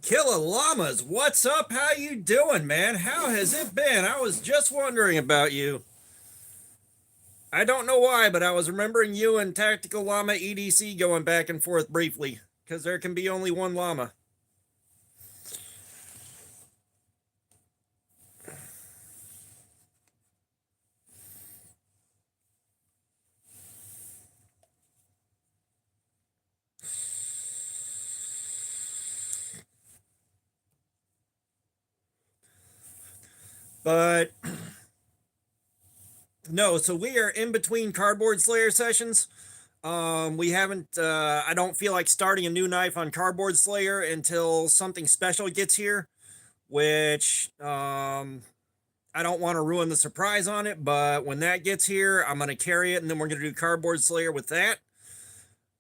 Killer Llamas, what's up? How you doing, man? How has it been? I was just wondering about you. I don't know why, but I was remembering you and Tactical Llama EDC going back and forth briefly, because there can be only one llama. But no, so we are in between Cardboard Slayer sessions. We haven't, I don't feel like starting a new knife on Cardboard Slayer until something special gets here, which I don't want to ruin the surprise on it, but when that gets here, I'm going to carry it and then we're going to do Cardboard Slayer with that.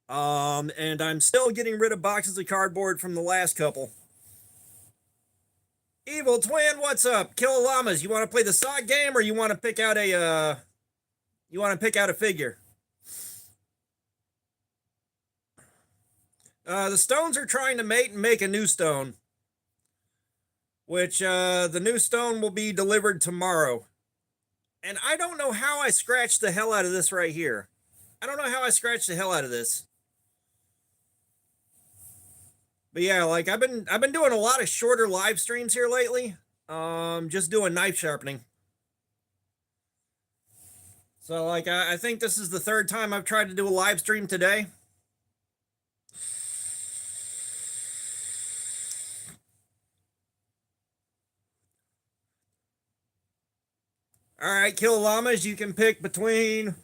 And I'm still getting rid of boxes of cardboard from the last couple. Evil Twin, what's up? Killer Llamas, you want to play the sock game or you want to pick out a figure? The stones are trying to mate and make a new stone, which the new stone will be delivered tomorrow. And I don't know how I scratched the hell out of this right here. I don't know how I scratched the hell out of this. But yeah, like I've been doing a lot of shorter live streams here lately. Just doing knife sharpening. So like I think this is the third time I've tried to do a live stream today. All right, Kill Llamas, you can pick between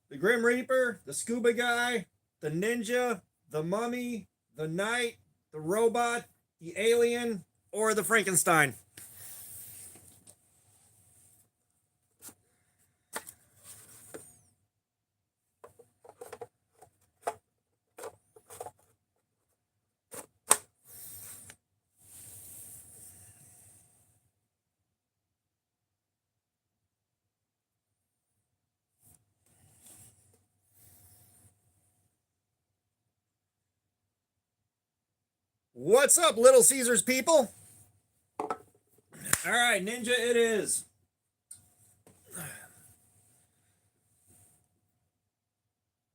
the Grim Reaper, the Scuba Guy, the Ninja, the Mummy, the Knight, the Robot, the Alien, or the Frankenstein. What's up, Little Caesars people? All right, Ninja it is.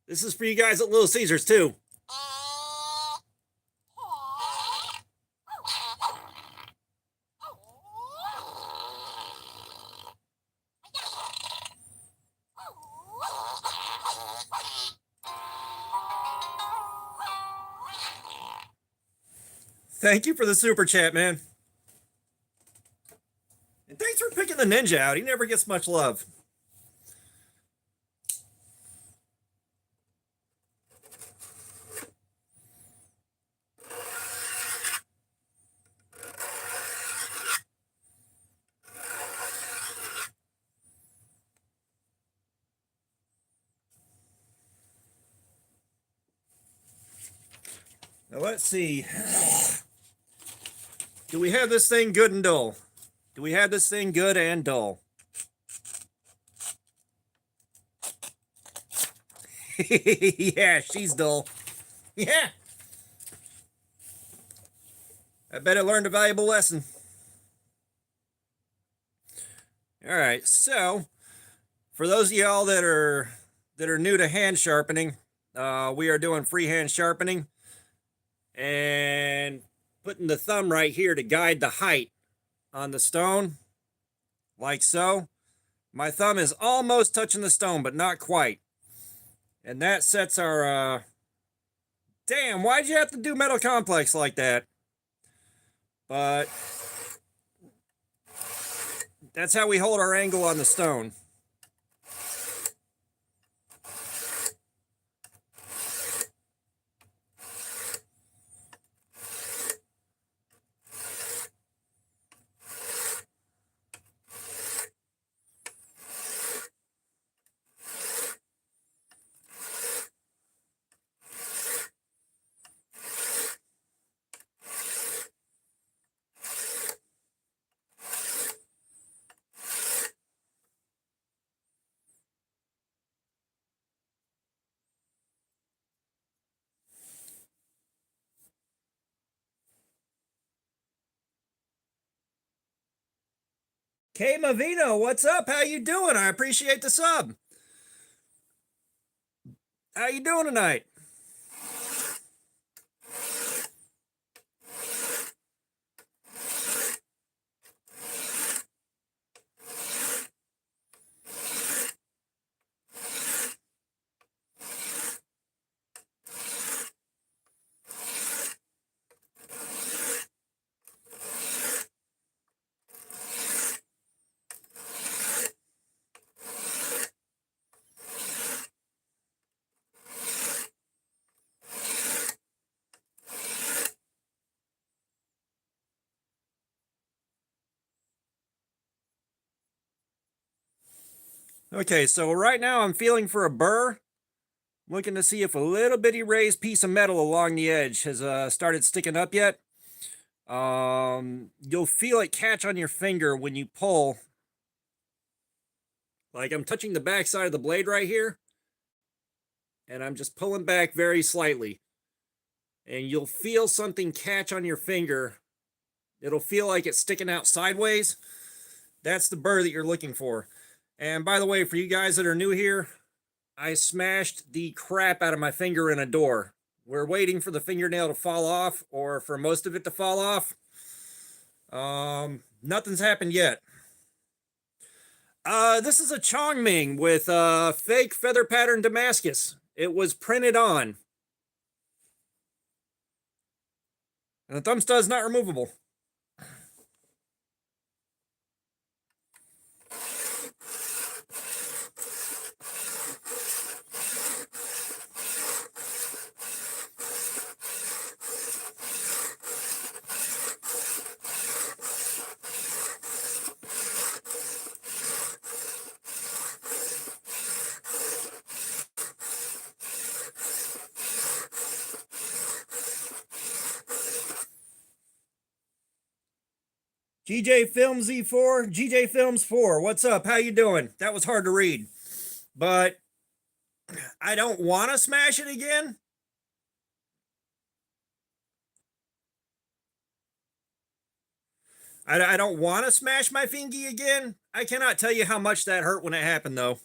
This is for you guys at Little Caesars too. Thank you for the super chat, man. And thanks for picking the Ninja out. He never gets much love. Now let's see. Do we have this thing good and dull? Do we have this thing good and dull? Yeah, she's dull. Yeah. I bet I learned a valuable lesson. All right, so for those of y'all that are new to hand sharpening, we are doing freehand sharpening and putting the thumb right here to guide the height on the stone, like so. My thumb is almost touching the stone, but not quite. And that sets our, damn, why'd you have to do Metal Complex like that? But that's how we hold our angle on the stone. Kay Mavino, what's up? How you doing? I appreciate the sub. How you doing tonight? Okay, so right now I'm feeling for a burr. Looking to see if a little bitty raised piece of metal along the edge has started sticking up yet. You'll feel it catch on your finger when you pull. Like I'm touching the back side of the blade right here, and I'm just pulling back very slightly. And you'll feel something catch on your finger. It'll feel like it's sticking out sideways. That's the burr that you're looking for. And by the way, for you guys that are new here, I smashed the crap out of my finger in a door. We're waiting for the fingernail to fall off, or for most of it to fall off. Nothing's happened yet. This is a Chongming with fake feather pattern Damascus. It was printed on. And the thumb stud is not removable. GJ Films Z4, GJ Films 4. What's up? How you doing? That was hard to read. But I don't want to smash it again. I don't want to smash my fingy again. I cannot tell you how much that hurt when it happened, though.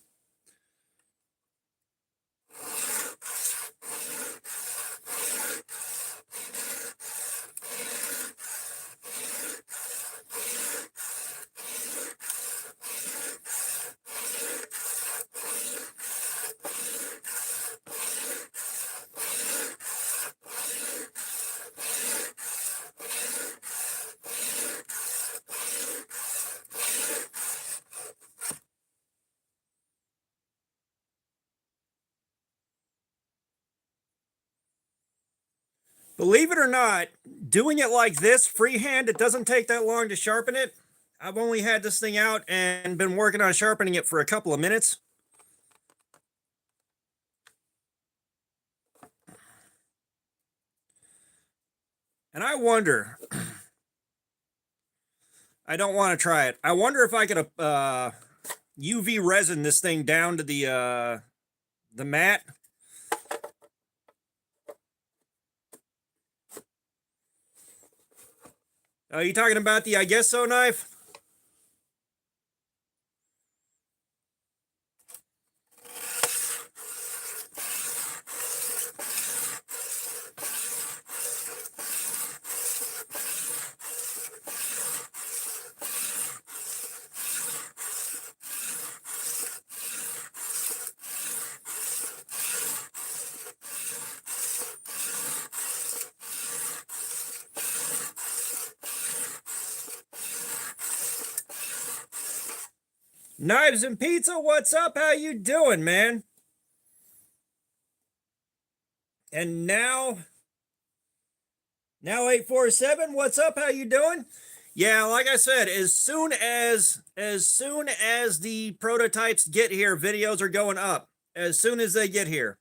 Believe it or not, doing it like this, freehand, it doesn't take that long to sharpen it. I've only had this thing out and been working on sharpening it for a couple of minutes. And I wonder, I don't want to try it. I wonder if I could UV resin this thing down to the mat. Are you talking about the I guess so knife? Knives and Pizza, what's up? How you doing, man? And now 847, what's up? How you doing? Yeah, like I said, as soon as the prototypes get here, videos are going up. As soon as they get here.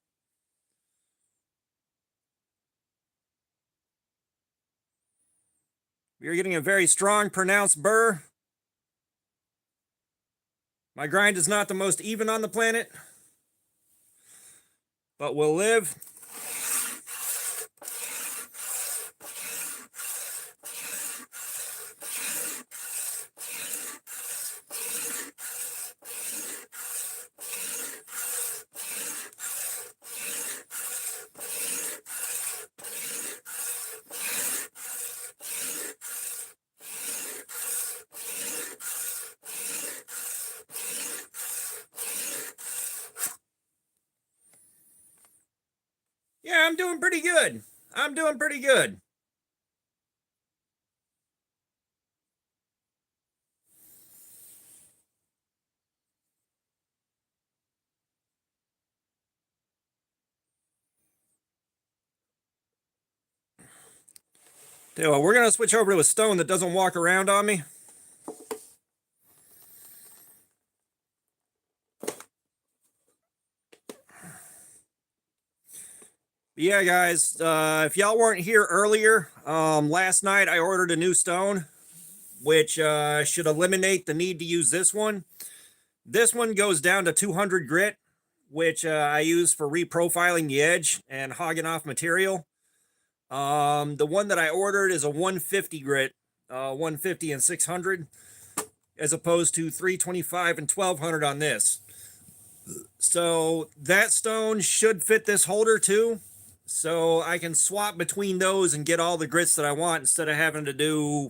You're getting a very strong, pronounced burr. My grind is not the most even on the planet, but we'll live. Yeah, I'm doing pretty good. I'm doing pretty good. So we're gonna switch over to a stone that doesn't walk around on me. Yeah, guys. If y'all weren't here earlier, last night I ordered a new stone, which should eliminate the need to use this one. This one goes down to 200 grit, which I use for reprofiling the edge and hogging off material. The one that I ordered is a 150 grit, 150 and 600, as opposed to 325 and 1200 on this. So that stone should fit this holder too. So I can swap between those and get all the grits that I want instead of having to do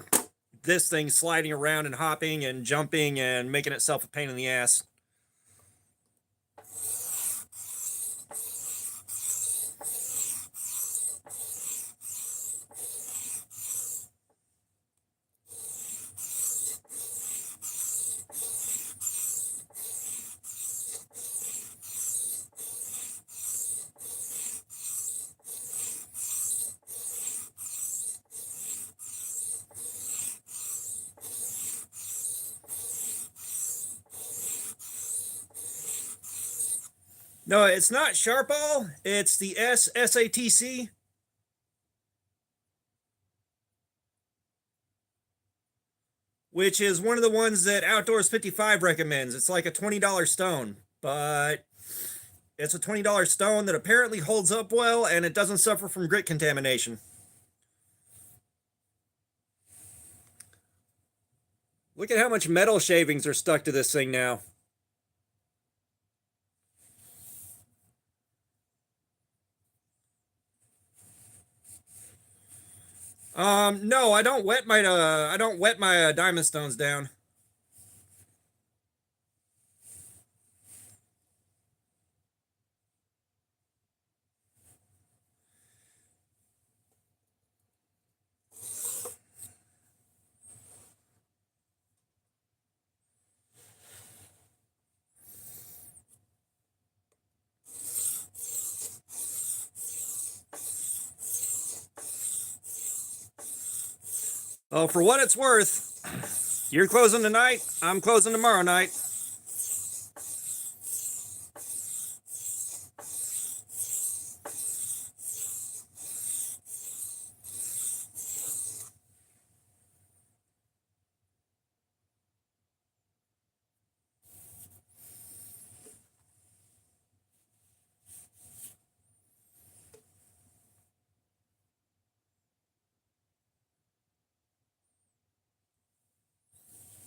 this thing sliding around and hopping and jumping and making itself a pain in the ass. No, it's not Sharpall. It's the SATC, which is one of the ones that Outdoors 55 recommends. It's like a $20 stone, but it's a $20 stone that apparently holds up well and it doesn't suffer from grit contamination. Look at how much metal shavings are stuck to this thing now. No, I don't wet my diamond stones down. Oh, for what it's worth, you're closing tonight. I'm closing tomorrow night.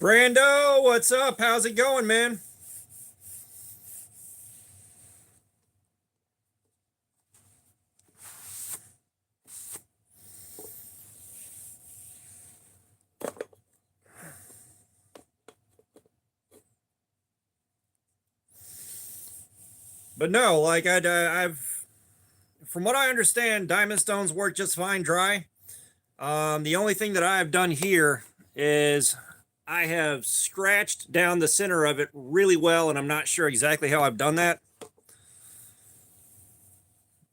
Brando, what's up? How's it going, man? But no, like I've, from what I understand, diamond stones work just fine dry. The only thing that I've done here is I have scratched down the center of it really well, and I'm not sure exactly how I've done that,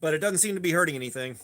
but it doesn't seem to be hurting anything.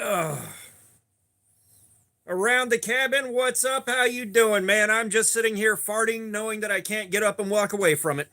Ugh. Around the cabin, what's up? How you doing, man? I'm just sitting here farting, knowing that I can't get up and walk away from it.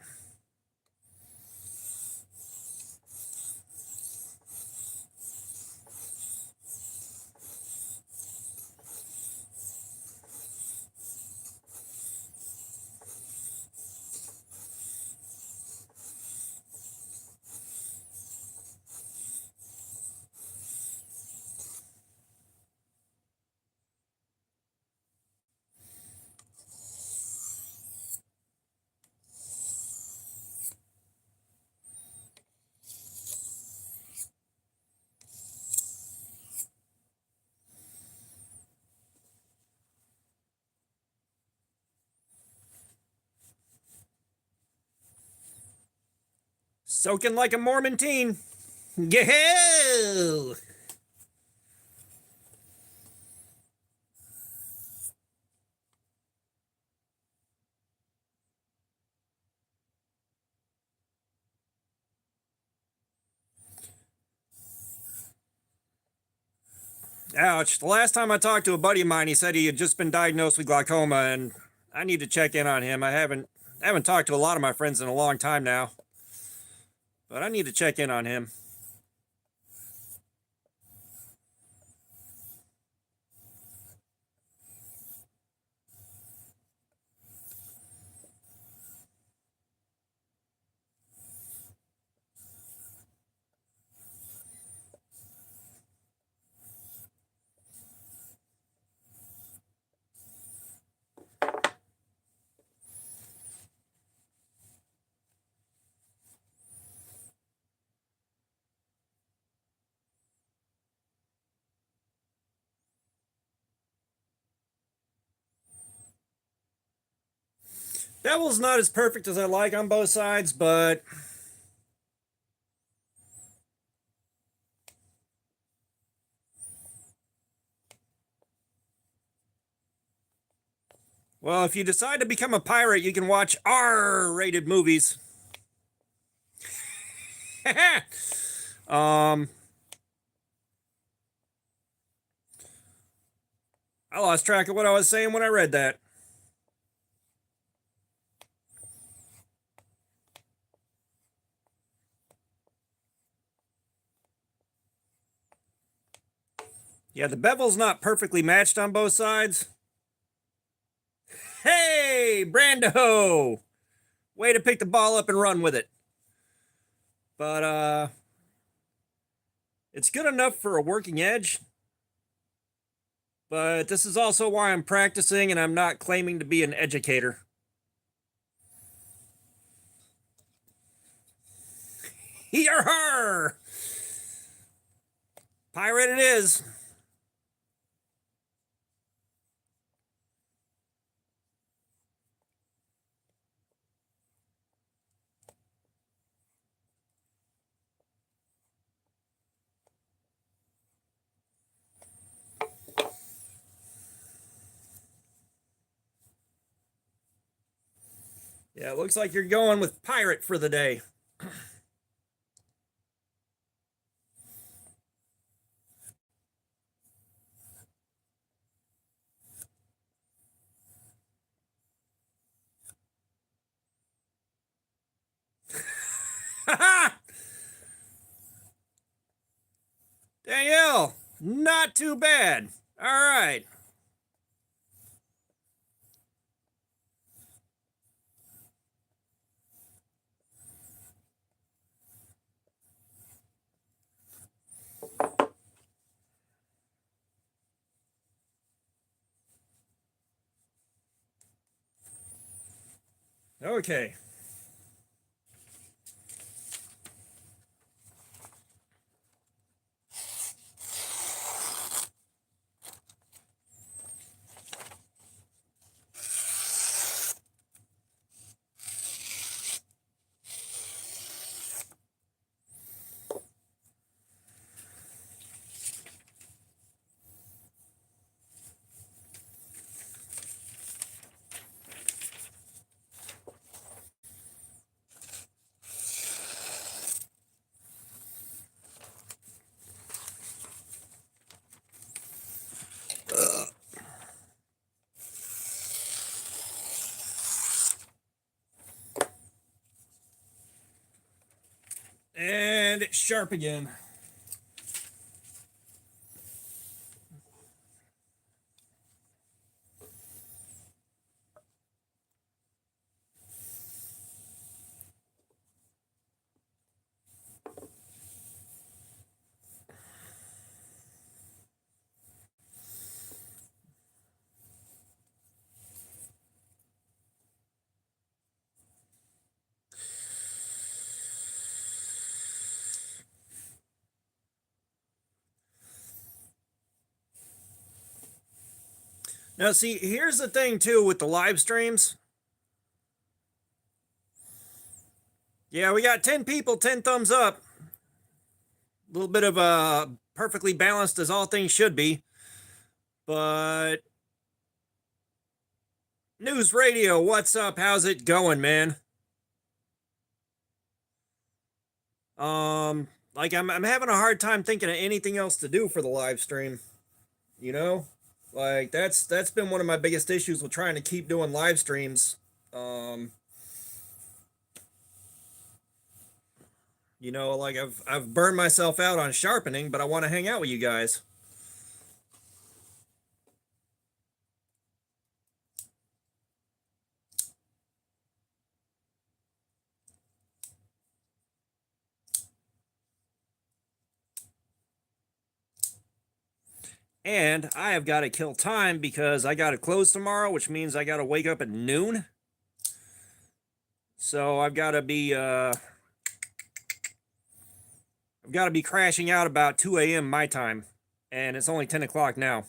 Soaking like a Mormon teen. Yahoo! Ouch. The last time I talked to a buddy of mine, he said he had just been diagnosed with glaucoma, and I need to check in on him. I haven't talked to a lot of my friends in a long time now, but I need to check in on him. Bevel's not as perfect as I like on both sides, but well, if you decide to become a pirate, you can watch R-rated movies. um, I lost track of what I was saying when I read that. Yeah, the bevel's not perfectly matched on both sides. Hey, Brando! Way to pick the ball up and run with it. But it's good enough for a working edge. But this is also why I'm practicing and I'm not claiming to be an educator. Yar! Pirate it is. Yeah, it looks like you're going with pirate for the day. Danielle, not too bad. All right. Okay. And it's sharp again. Now, see, here's the thing, too, with the live streams. Yeah, we got 10 people, 10 thumbs up. A little bit of perfectly balanced as all things should be. But News Radio, what's up? How's it going, man? Like I'm having a hard time thinking of anything else to do for the live stream, you know? Like that's been one of my biggest issues with trying to keep doing live streams. Um, like I've burned myself out on sharpening, but I want to hang out with you guys. And I have got to kill time because I got to close tomorrow, which means I got to wake up at noon. So I've got to be crashing out about 2 a.m. my time, and it's only 10 o'clock now.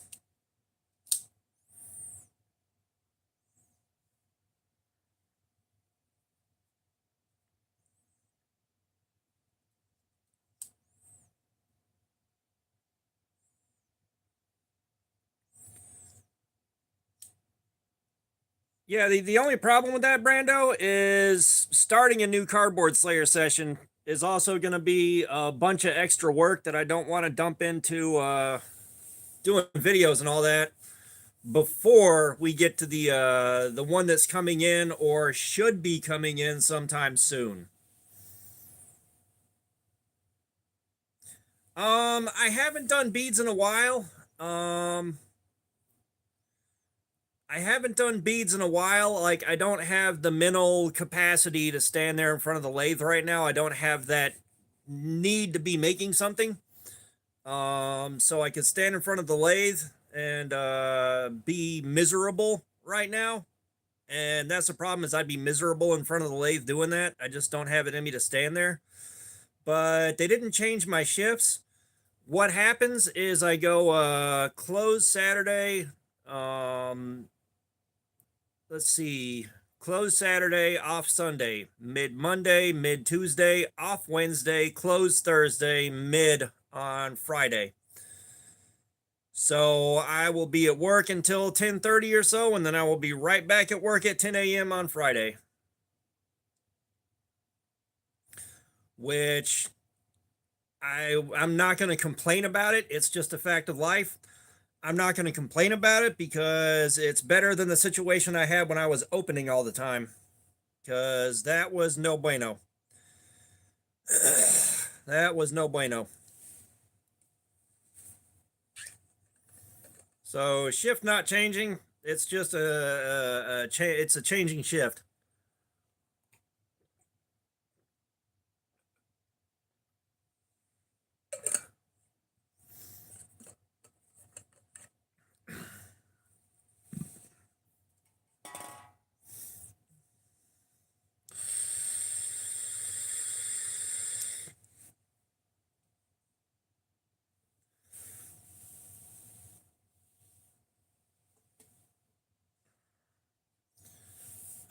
Yeah, the only problem with that, Brando, is starting a new Cardboard Slayer session is also going to be a bunch of extra work that I don't want to dump into doing videos and all that before we get to the one that's coming in or should be coming in sometime soon. I haven't done beads in a while. Um, I haven't done beads in a while. Like, I don't have the mental capacity to stand there in front of the lathe right now. I don't have that need to be making something. So I could stand in front of the lathe and be miserable right now. And that's the problem, is I'd be miserable in front of the lathe doing that. I just don't have it in me to stand there. But they didn't change my shifts. What happens is I go close Saturday, um, let's see, close Saturday, off Sunday, mid Monday, mid Tuesday, off Wednesday, close Thursday, mid on Friday. So I will be at work until 10:30 or so, and then I will be right back at work at 10 a.m. on Friday. Which I'm not going to complain about it. It's just a fact of life. I'm not going to complain about it because it's better than the situation I had when I was opening all the time. Because that was no bueno. That was no bueno. So shift not changing. It's just it's a changing shift.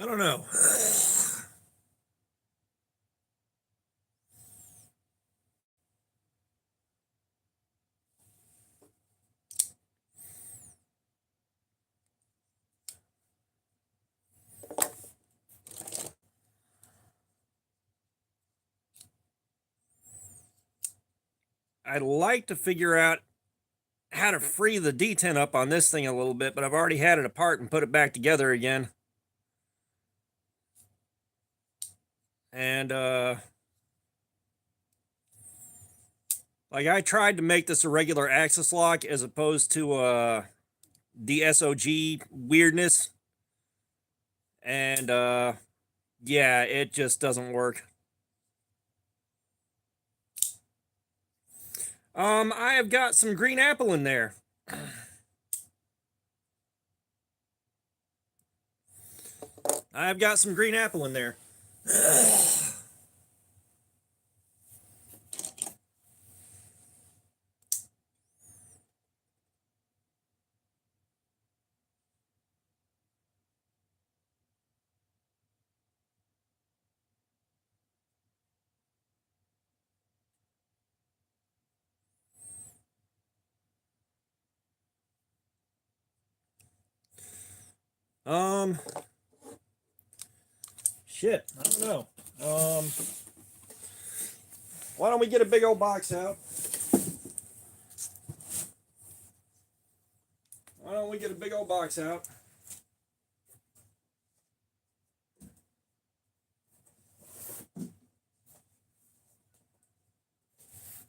I don't know. I'd like to figure out how to free the detent up on this thing a little bit, but I've already had it apart and put it back together again. And like, I tried to make this a regular axis lock as opposed to the SOG weirdness. And yeah, it just doesn't work. I have got some green apple in there. I've got some green apple in there. Shit, I don't know. Why don't we get a big old box out? Why don't we get a big old box out?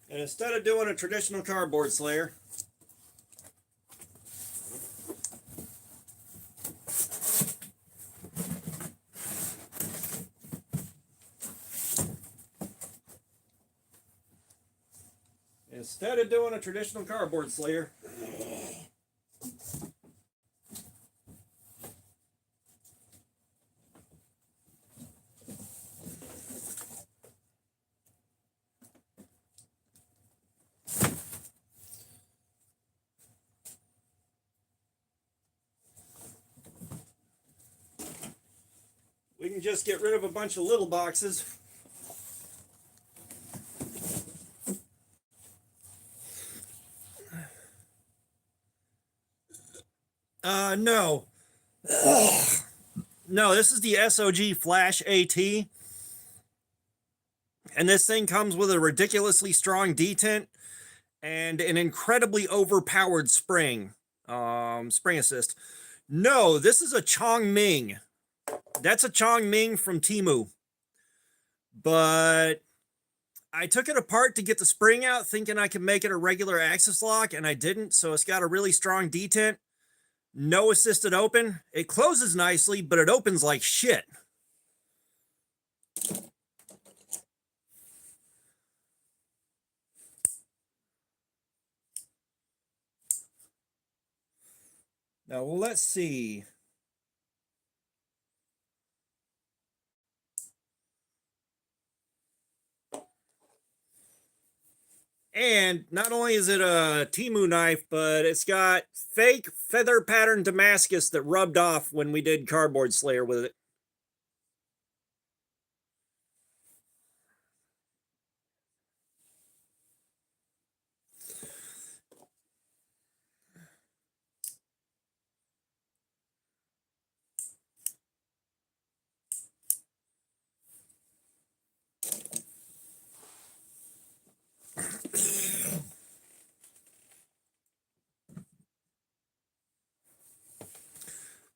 And instead of doing a traditional cardboard slayer, we can just get rid of a bunch of little boxes. No. No, this is the SOG Flash AT. And this thing comes with a ridiculously strong detent and an incredibly overpowered spring. Spring assist. No, this is a Chongming. That's a Chongming from Temu. But I took it apart to get the spring out, thinking I could make it a regular axis lock, and I didn't. So it's got a really strong detent. No assisted open. It closes nicely, but it opens like shit. Now, well, let's see. And not only is it a Temu knife, but it's got fake feather pattern Damascus that rubbed off when we did Cardboard Slayer with it.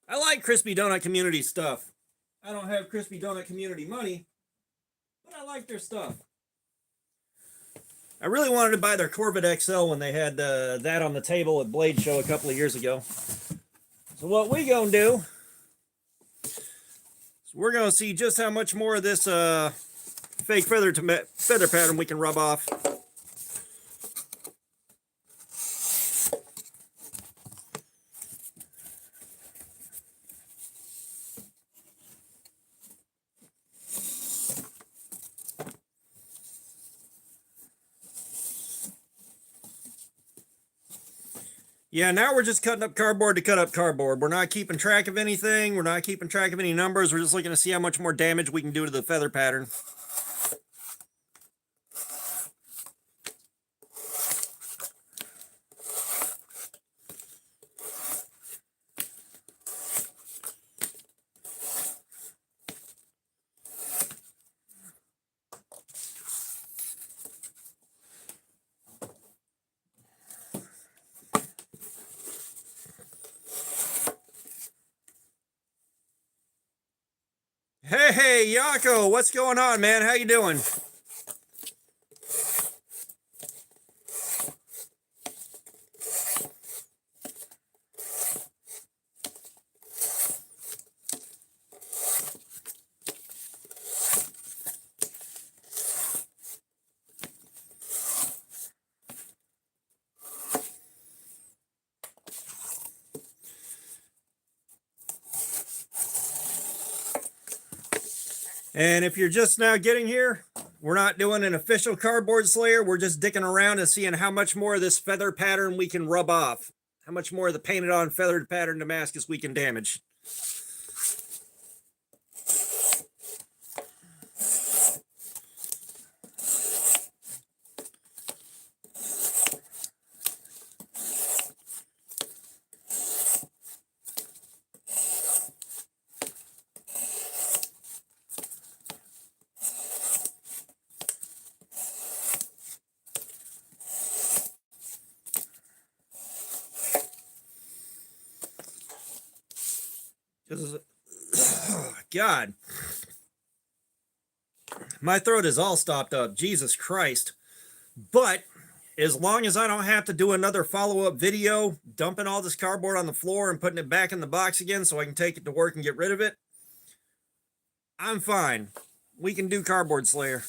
I like Crispy Donut Community stuff. I don't have Crispy Donut Community money, but I like their stuff. I really wanted to buy their Corvette XL when they had that on the table at Blade Show a couple of years ago. So what we gonna do is we're gonna see just how much more of this fake feather pattern we can rub off. Yeah, now we're just cutting up cardboard to cut up cardboard. We're not keeping track of anything. We're not keeping track of any numbers. We're just looking to see how much more damage we can do to the feather pattern. Hey, Yako, what's going on, man? How you doing? And if you're just now getting here, we're not doing an official Cardboard Slayer. We're just dicking around and seeing how much more of this feather pattern we can rub off. How much more of the painted on feathered pattern Damascus we can damage. Because, God, my throat is all stopped up. Jesus Christ. But as long as I don't have to do another follow-up video dumping all this cardboard on the floor and putting it back in the box again so I can take it to work and get rid of it, I'm fine. We can do Cardboard Slayer.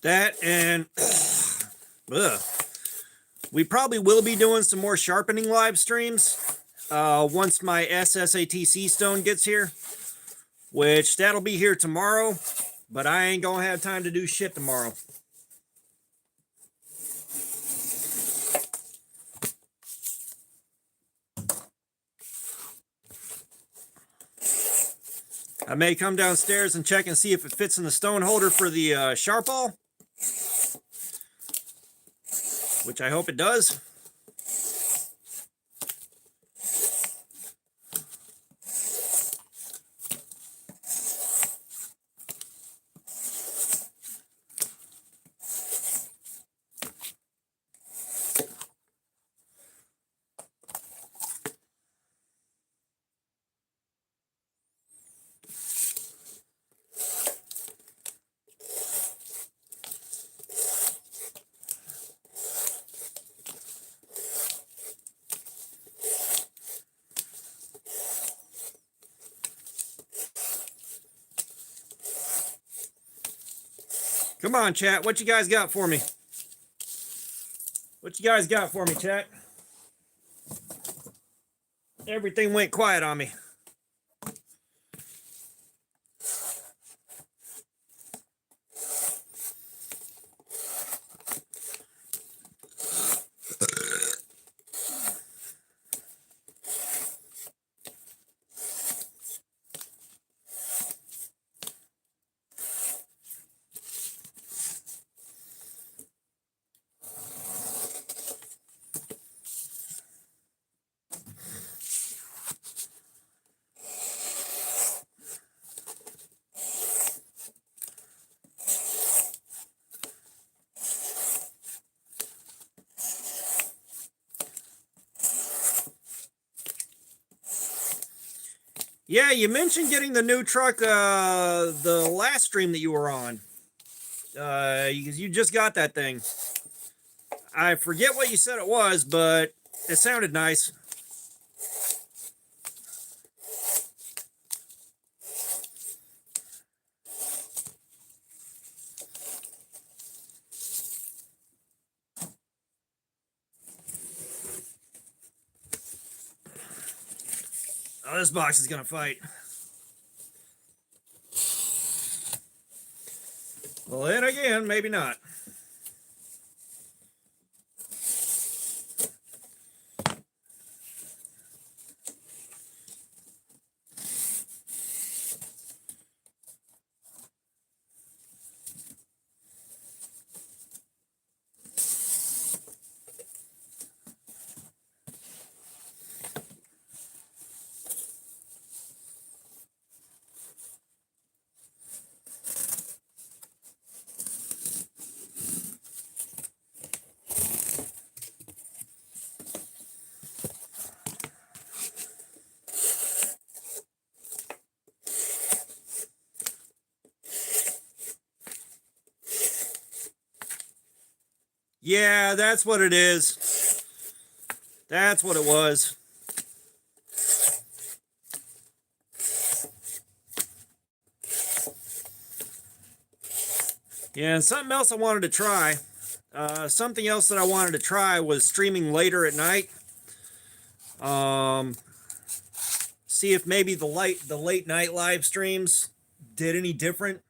That and we probably will be doing some more sharpening live streams once my SSATC stone gets here, which that'll be here tomorrow, but I ain't gonna have time to do shit tomorrow. I may come downstairs and check and see if it fits in the stone holder for the sharp ball, which I hope it does. Come on, chat. What you guys got for me? What you guys got for me, chat? Everything went quiet on me. Yeah, you mentioned getting the new truck the last stream that you were on. You just got that thing. I forget what you said it was, but it sounded nice. Oh, this box is gonna fight. Well, then again, maybe not. Yeah, that's what it is. That's what it was. Yeah, and something else I wanted to try. Something else that I wanted to try was streaming later at night. See if maybe the late night live streams did any different.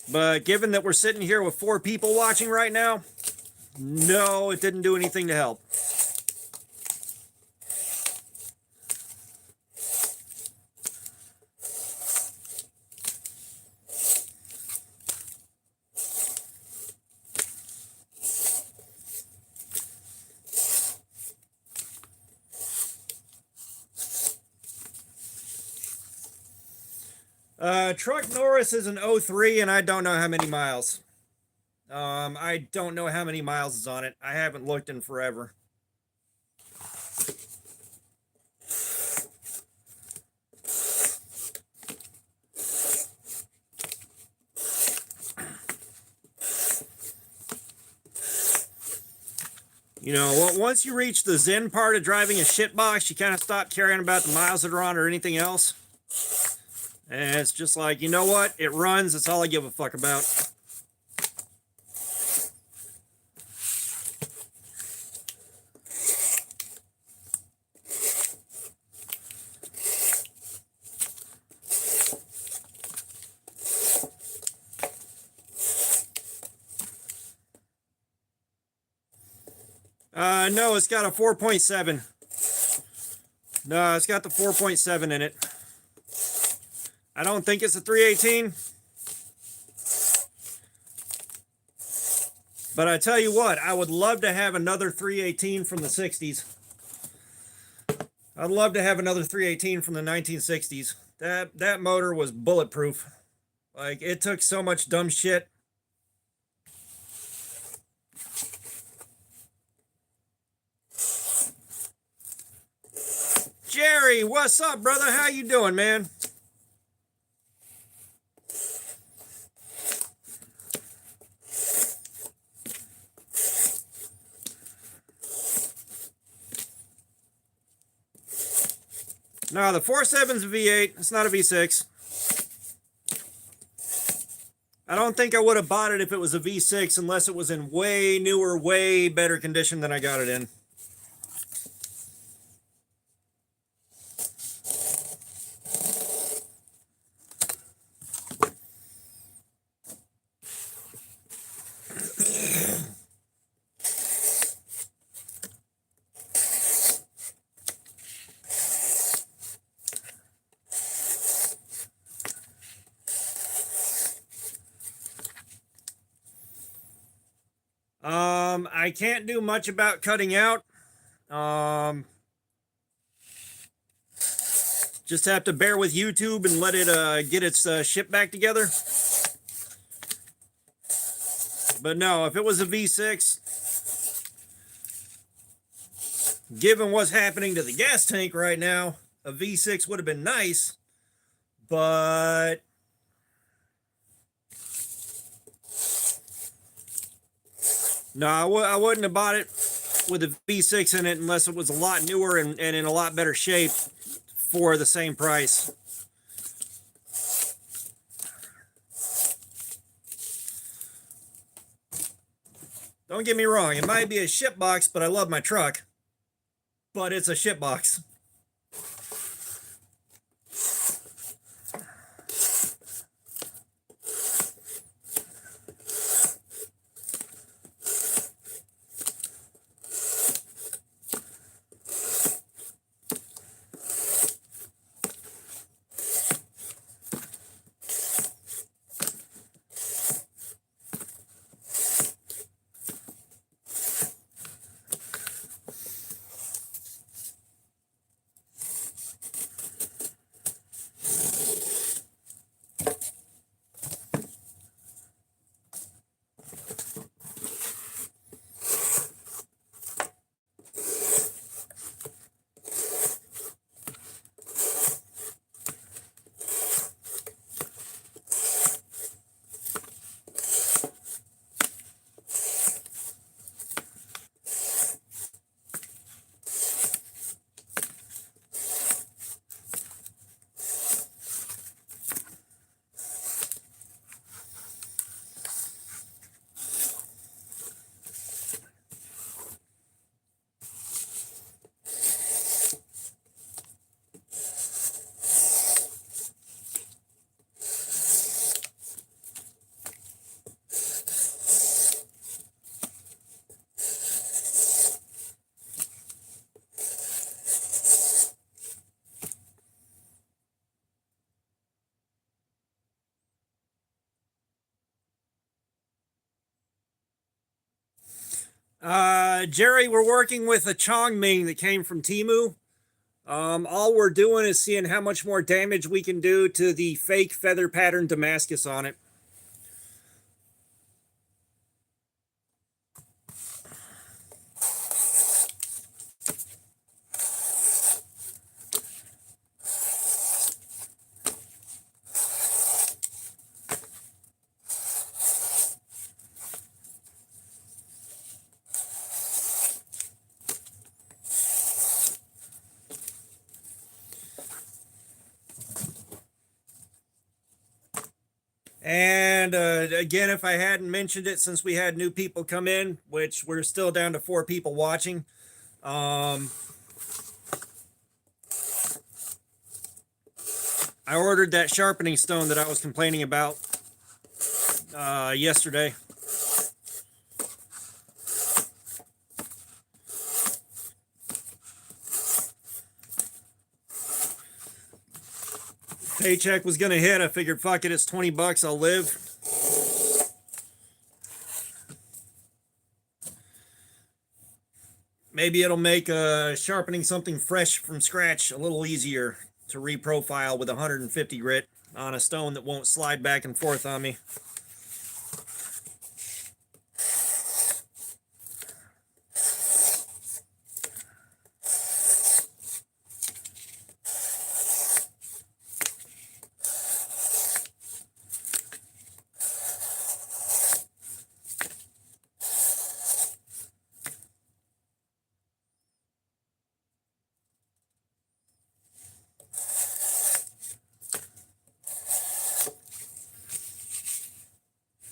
But given that we're sitting here with 4 people watching right now, no, it didn't do anything to help. Truck Norris is an 03, and I don't know how many miles. I don't know how many miles is on it. I haven't looked in forever. You know, once you reach the zen part of driving a shitbox, you kind of stop caring about the miles that are on or anything else. And it's just like, you know what? It runs. That's all I give a fuck about. No, it's got a 4.7. No, it's got the 4.7 in it. I don't think it's a 318. But I tell you what, I would love to have another 318 from the 60s. I'd love to have another 318 from the 1960s. That motor was bulletproof. Like, it took so much dumb shit. Jerry, what's up, brother? How you doing, man? No, the 4.7's a V8. It's not a V6. I don't think I would have bought it if it was a V6 unless it was in way newer, way better condition than I got it in. I can't do much about cutting out. Just have to bear with YouTube and let it get its ship back together. But no, if it was a V6, given what's happening to the gas tank right now, a V6 would have been nice, but no, I wouldn't have bought it with a V6 in it unless it was a lot newer and in a lot better shape for the same price. Don't get me wrong, it might be a shitbox, but I love my truck. But it's a shitbox. Jerry, we're working with a Chongming that came from Timu. All we're doing is seeing how much more damage we can do to the fake feather pattern Damascus on it. And again, if I hadn't mentioned it, since we had new people come in, which we're still down to 4 people watching, I ordered that sharpening stone that I was complaining about yesterday. Paycheck was gonna hit. I figured, fuck it, it's 20 bucks. I'll live. Maybe it'll make sharpening something fresh from scratch a little easier to reprofile with 150 grit on a stone that won't slide back and forth on me.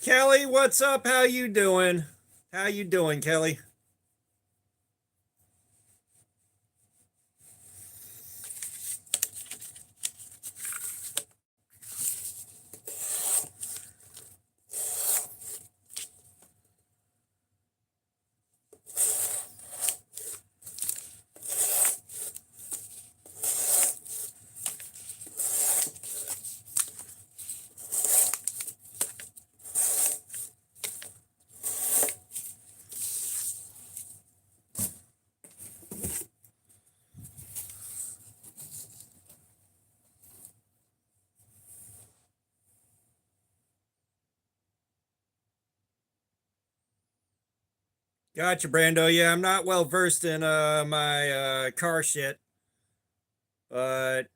Kelly, what's up? How you doing? How you doing, Kelly? Gotcha, Brando. Yeah, I'm not well versed in my car shit, but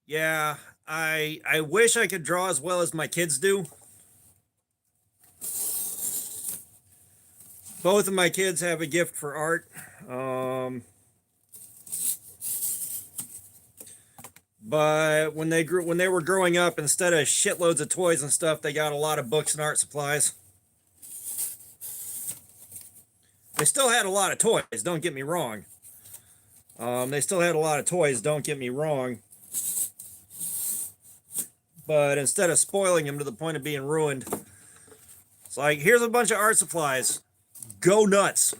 yeah, I wish I could draw as well as my kids do. Both of my kids have a gift for art. But when they were growing up, instead of shitloads of toys and stuff, they got a lot of books and art supplies. They still had a lot of toys, don't get me wrong. They still had a lot of toys, don't get me wrong. But instead of spoiling them to the point of being ruined, it's like, here's a bunch of art supplies. Go nuts.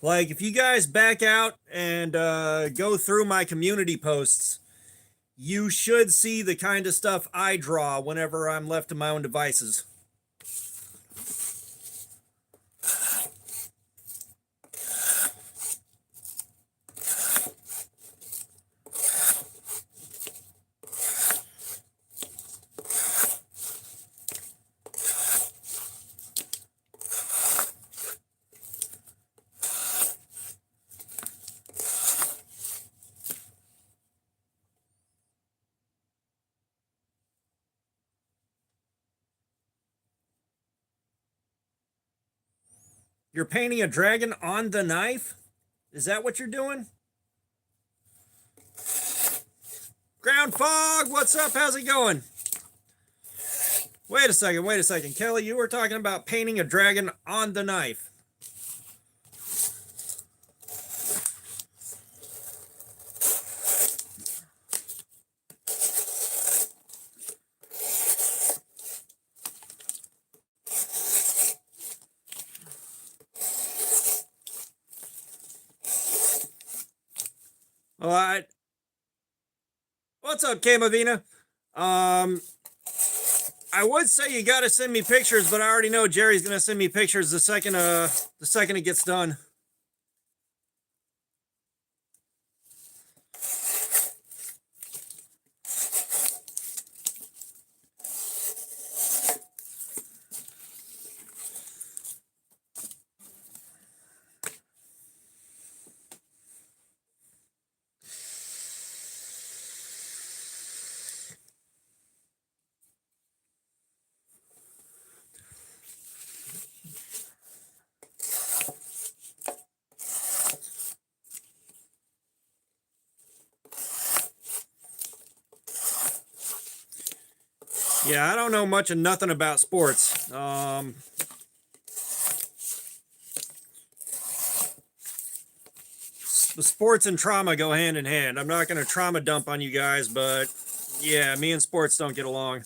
Like, if you guys back out and go through my community posts, you should see the kind of stuff I draw whenever I'm left to my own devices. You're painting a dragon on the knife? Is that what you're doing? Ground Fog, what's up? How's it going? Wait a second. Kelly, you were talking about painting a dragon on the knife. All right. What's up, Kamavina? I would say you got to send me pictures, but I already know Jerry's gonna send me pictures the second it gets done. Yeah, I don't know much of nothing about sports. The sports and trauma go hand in hand. I'm not going to trauma dump on you guys, but yeah, me and sports don't get along.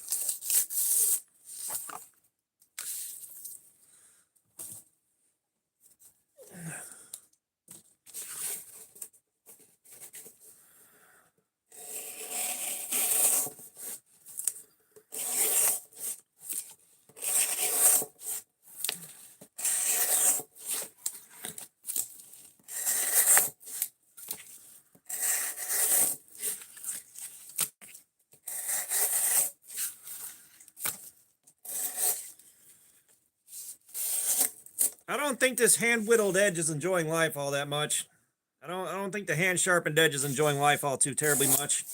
I don't think this hand whittled edge is enjoying life all that much. I don't think the hand sharpened edge is enjoying life all too terribly much.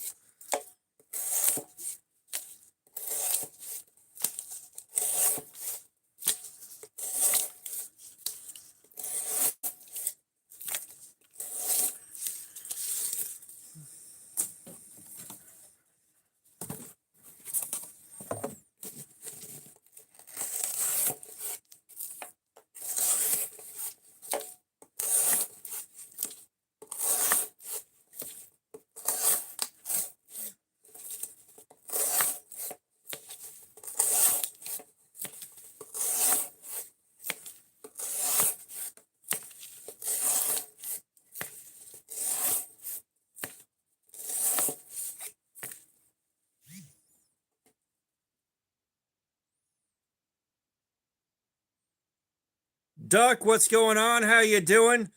Duck, what's going on? How you doing?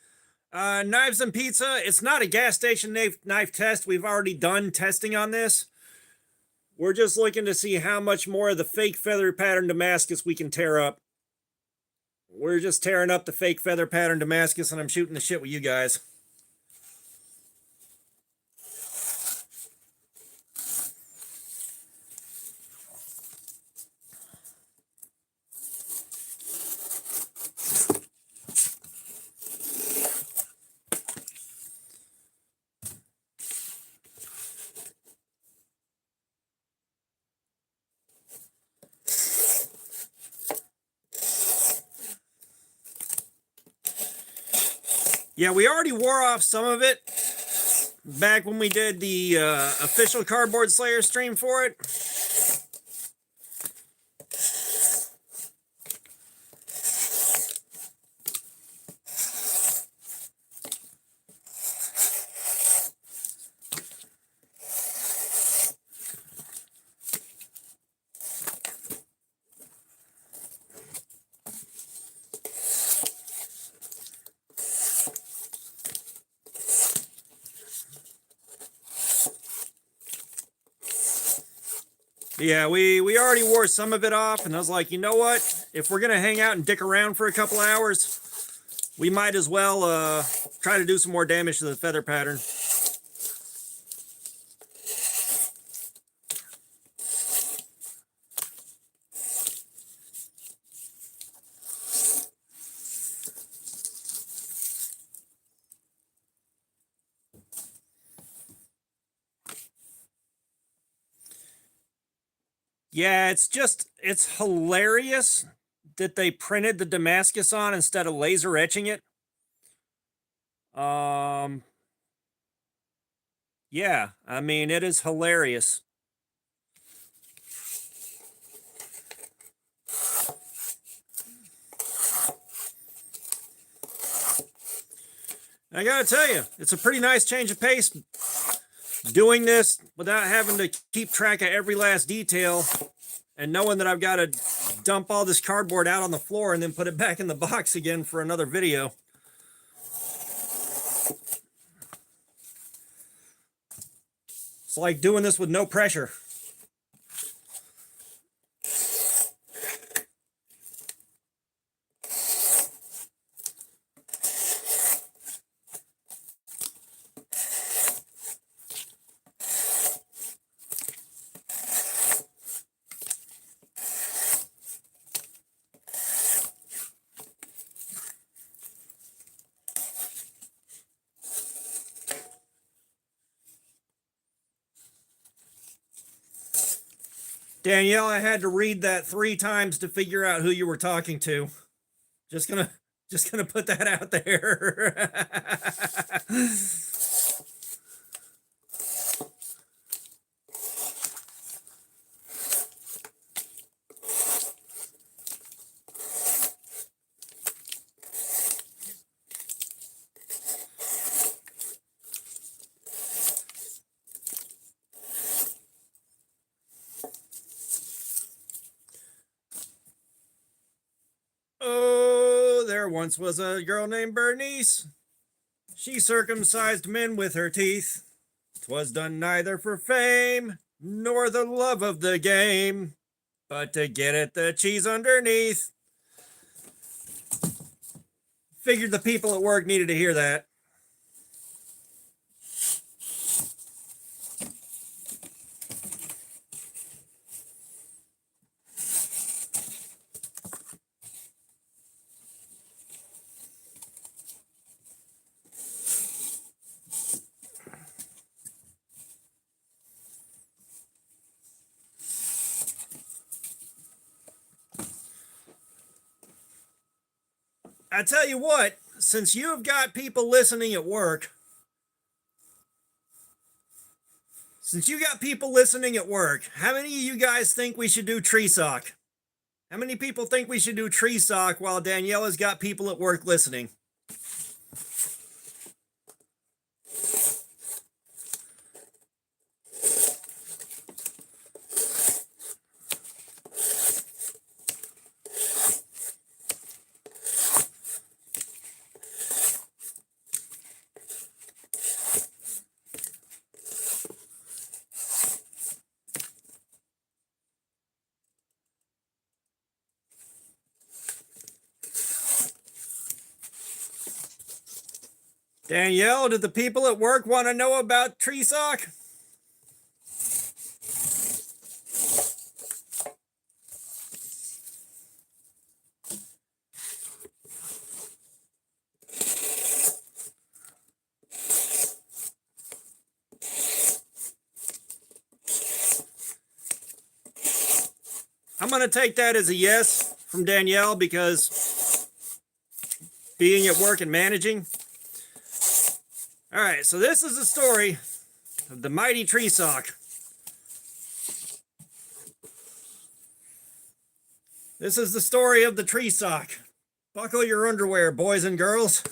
Knives and Pizza, it's not a gas station knife test. We've already done testing on this. We're just looking to see how much more of the fake feather pattern Damascus we can tear up. We're just tearing up the fake feather pattern Damascus, and I'm shooting the shit with you guys. Yeah, we already wore off some of it back when we did the official Cardboard Slayer stream for it. Yeah, we already wore some of it off, and I was like, you know what? If we're gonna hang out and dick around for a couple hours, we might as well try to do some more damage to the feather pattern. Yeah, it's hilarious that they printed the Damascus on instead of laser etching it. Um, yeah, I mean, it is hilarious. I gotta tell you, it's a pretty nice change of pace doing this without having to keep track of every last detail and knowing that I've got to dump all this cardboard out on the floor and then put it back in the box again for another video. It's like doing this with no pressure. Danielle, I had to read that 3 times to figure out who you were talking to. Just gonna put that out there. Oh, there once was a girl named Bernice. She circumcised men with her teeth. 'Twas done neither for fame nor the love of the game, but to get at the cheese underneath. Figured the people at work needed to hear that. I tell you what, since you've got people listening at work, how many of you guys think we should do tree sock? How many people think we should do tree sock while Daniela's got people at work listening? Danielle, do the people at work want to know about tree sock? I'm going to take that as a yes from Danielle because being at work and managing. All right, so this is the story of the mighty tree sock. This is the story of the tree sock. Buckle your underwear, boys and girls.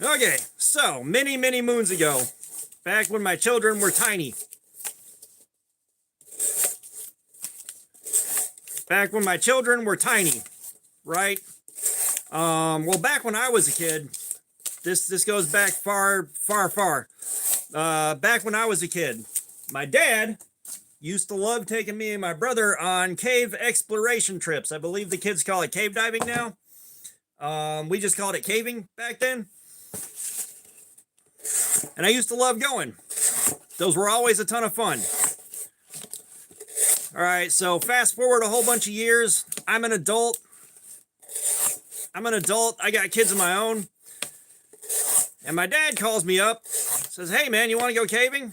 Okay, so many, many moons ago, back when my children were tiny. Right? Well, back when I was a kid, this goes back far. Back when I was a kid, my dad used to love taking me and my brother on cave exploration trips. I believe the kids call it cave diving now. We just called it caving back then. And I used to love going. Those were always a ton of fun. All right, so fast forward a whole bunch of years. I'm an adult. I got kids of my own. And my dad calls me up, says, "Hey man, you want to go caving?"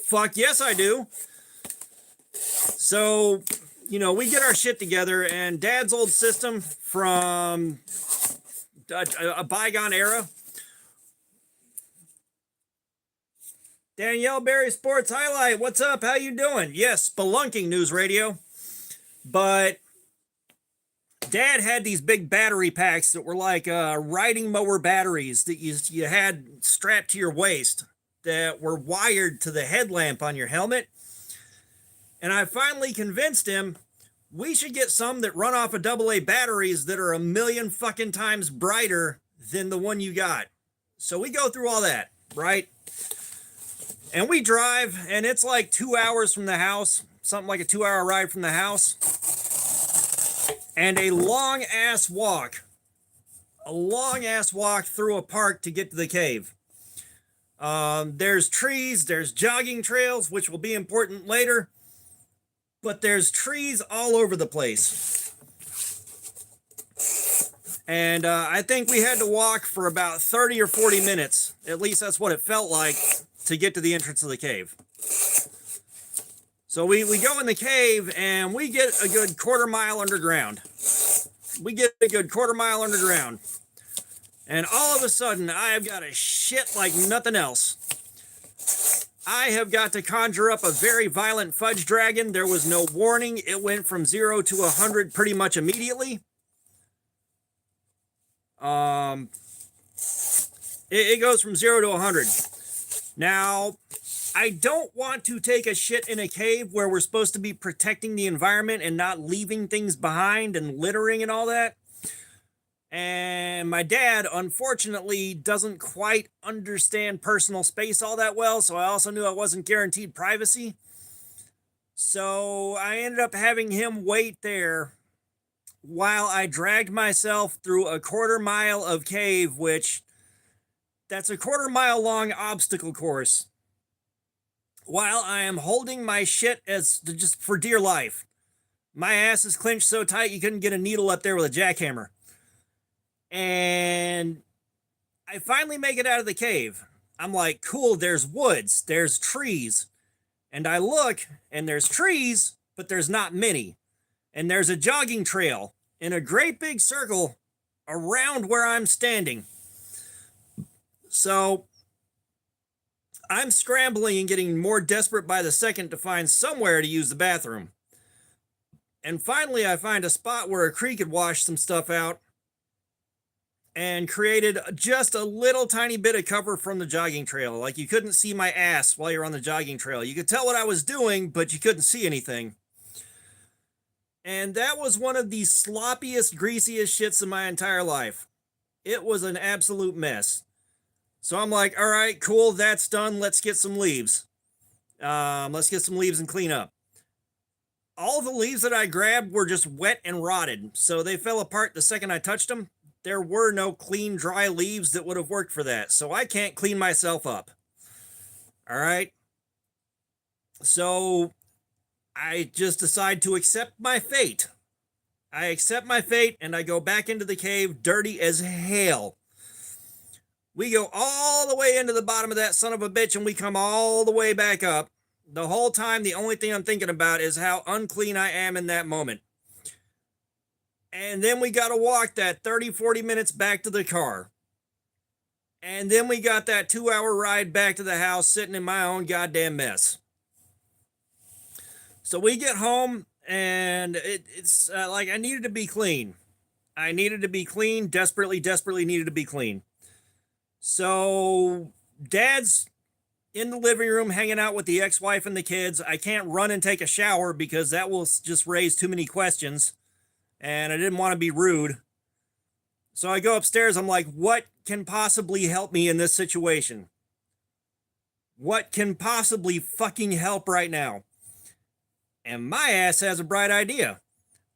Fuck yes, I do. So, we get our shit together, and Dad's old system from a bygone era. Danielle Berry Sports Highlight, what's up? How you doing? Yes, Spelunking News Radio. But Dad had these big battery packs that were like riding mower batteries that you had strapped to your waist that were wired to the headlamp on your helmet. And I finally convinced him we should get some that run off of AA batteries that are a million fucking times brighter than the one you got. So we go through all that, right? And we drive, and it's like 2 hours from the house, something like a 2-hour ride from the house, and a long ass walk through a park to get to the cave. There's trees, there's jogging trails, which will be important later, but there's trees all over the place. And I think we had to walk for about 30 or 40 minutes. At least that's what it felt like, to get to the entrance of the cave. So we go in the cave, and we get a good quarter mile underground. And all of a sudden, I have got a shit like nothing else. I have got to conjure up a very violent fudge dragon. There was no warning. It went from 0 to 100 pretty much immediately. It goes from 0 to 100. Now, I don't want to take a shit in a cave where we're supposed to be protecting the environment and not leaving things behind and littering and all that. And my dad, unfortunately, doesn't quite understand personal space all that well, so I also knew I wasn't guaranteed privacy. So I ended up having him wait there while I dragged myself through a quarter mile of cave, which that's a quarter mile long obstacle course, while I am holding my shit as just for dear life. My ass is clenched so tight you couldn't get a needle up there with a jackhammer. And I finally make it out of the cave. I'm like, cool, there's woods, there's trees. And I look, and there's trees, but there's not many. And there's a jogging trail in a great big circle around where I'm standing. So I'm scrambling and getting more desperate by the second to find somewhere to use the bathroom. And finally, I find a spot where a creek had washed some stuff out and created just a little tiny bit of cover from the jogging trail. Like, you couldn't see my ass while you're on the jogging trail. You could tell what I was doing, but you couldn't see anything. And that was one of the sloppiest, greasiest shits in my entire life. It was an absolute mess. So I'm like, all right, cool, that's done. Let's get some leaves. Let's get some leaves and clean up. All the leaves that I grabbed were just wet and rotted, so they fell apart the second I touched them. There were no clean, dry leaves that would have worked for that, so I can't clean myself up. All right? So I just decide to accept my fate. I accept my fate, and I go back into the cave dirty as hell. We go all the way into the bottom of that son of a bitch, and we come all the way back up. The whole time, the only thing I'm thinking about is how unclean I am in that moment. And then we got to walk that 30, 40 minutes back to the car. And then we got that 2-hour ride back to the house sitting in my own goddamn mess. So we get home, and it's like I needed to be clean. I needed to be clean, desperately needed to be clean. So Dad's in the living room hanging out with the ex-wife and the kids. I can't run and take a shower because that will just raise too many questions. And I didn't want to be rude. So I go upstairs. I'm like, what can possibly help me in this situation? What can possibly fucking help right now? And my ass has a bright idea.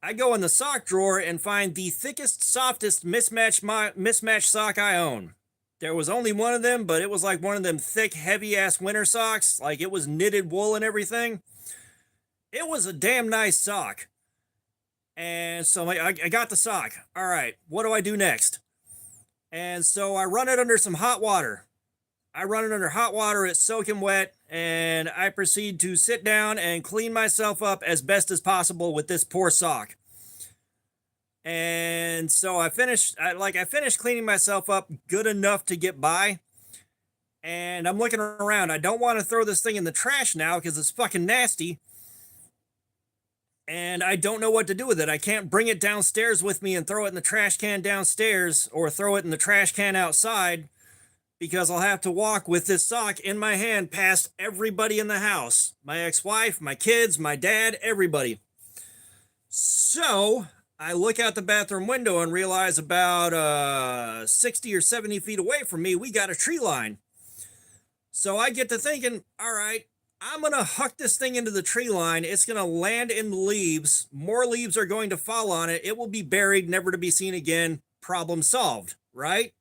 I go in the sock drawer and find the thickest, softest mismatched sock I own. There was only one of them, but it was like one of them thick, heavy-ass winter socks. Like, it was knitted wool and everything. It was a damn nice sock. And so I got the sock. All right, what do I do next? And so I run it under some hot water. I run it under hot water, it's soaking wet, and I proceed to sit down and clean myself up as best as possible with this poor sock. And so I finished cleaning myself up good enough to get by. And I'm looking around. I don't want to throw this thing in the trash now because it's fucking nasty. And I don't know what to do with it. I can't bring it downstairs with me and throw it in the trash can downstairs or throw it in the trash can outside because I'll have to walk with this sock in my hand past everybody in the house. My ex-wife, my kids, my dad, everybody. So I look out the bathroom window and realize about 60 or 70 feet away from me, we got a tree line. So I get to thinking, all right, I'm going to huck this thing into the tree line. It's going to land in the leaves. More leaves are going to fall on it. It will be buried, never to be seen again. Problem solved, right?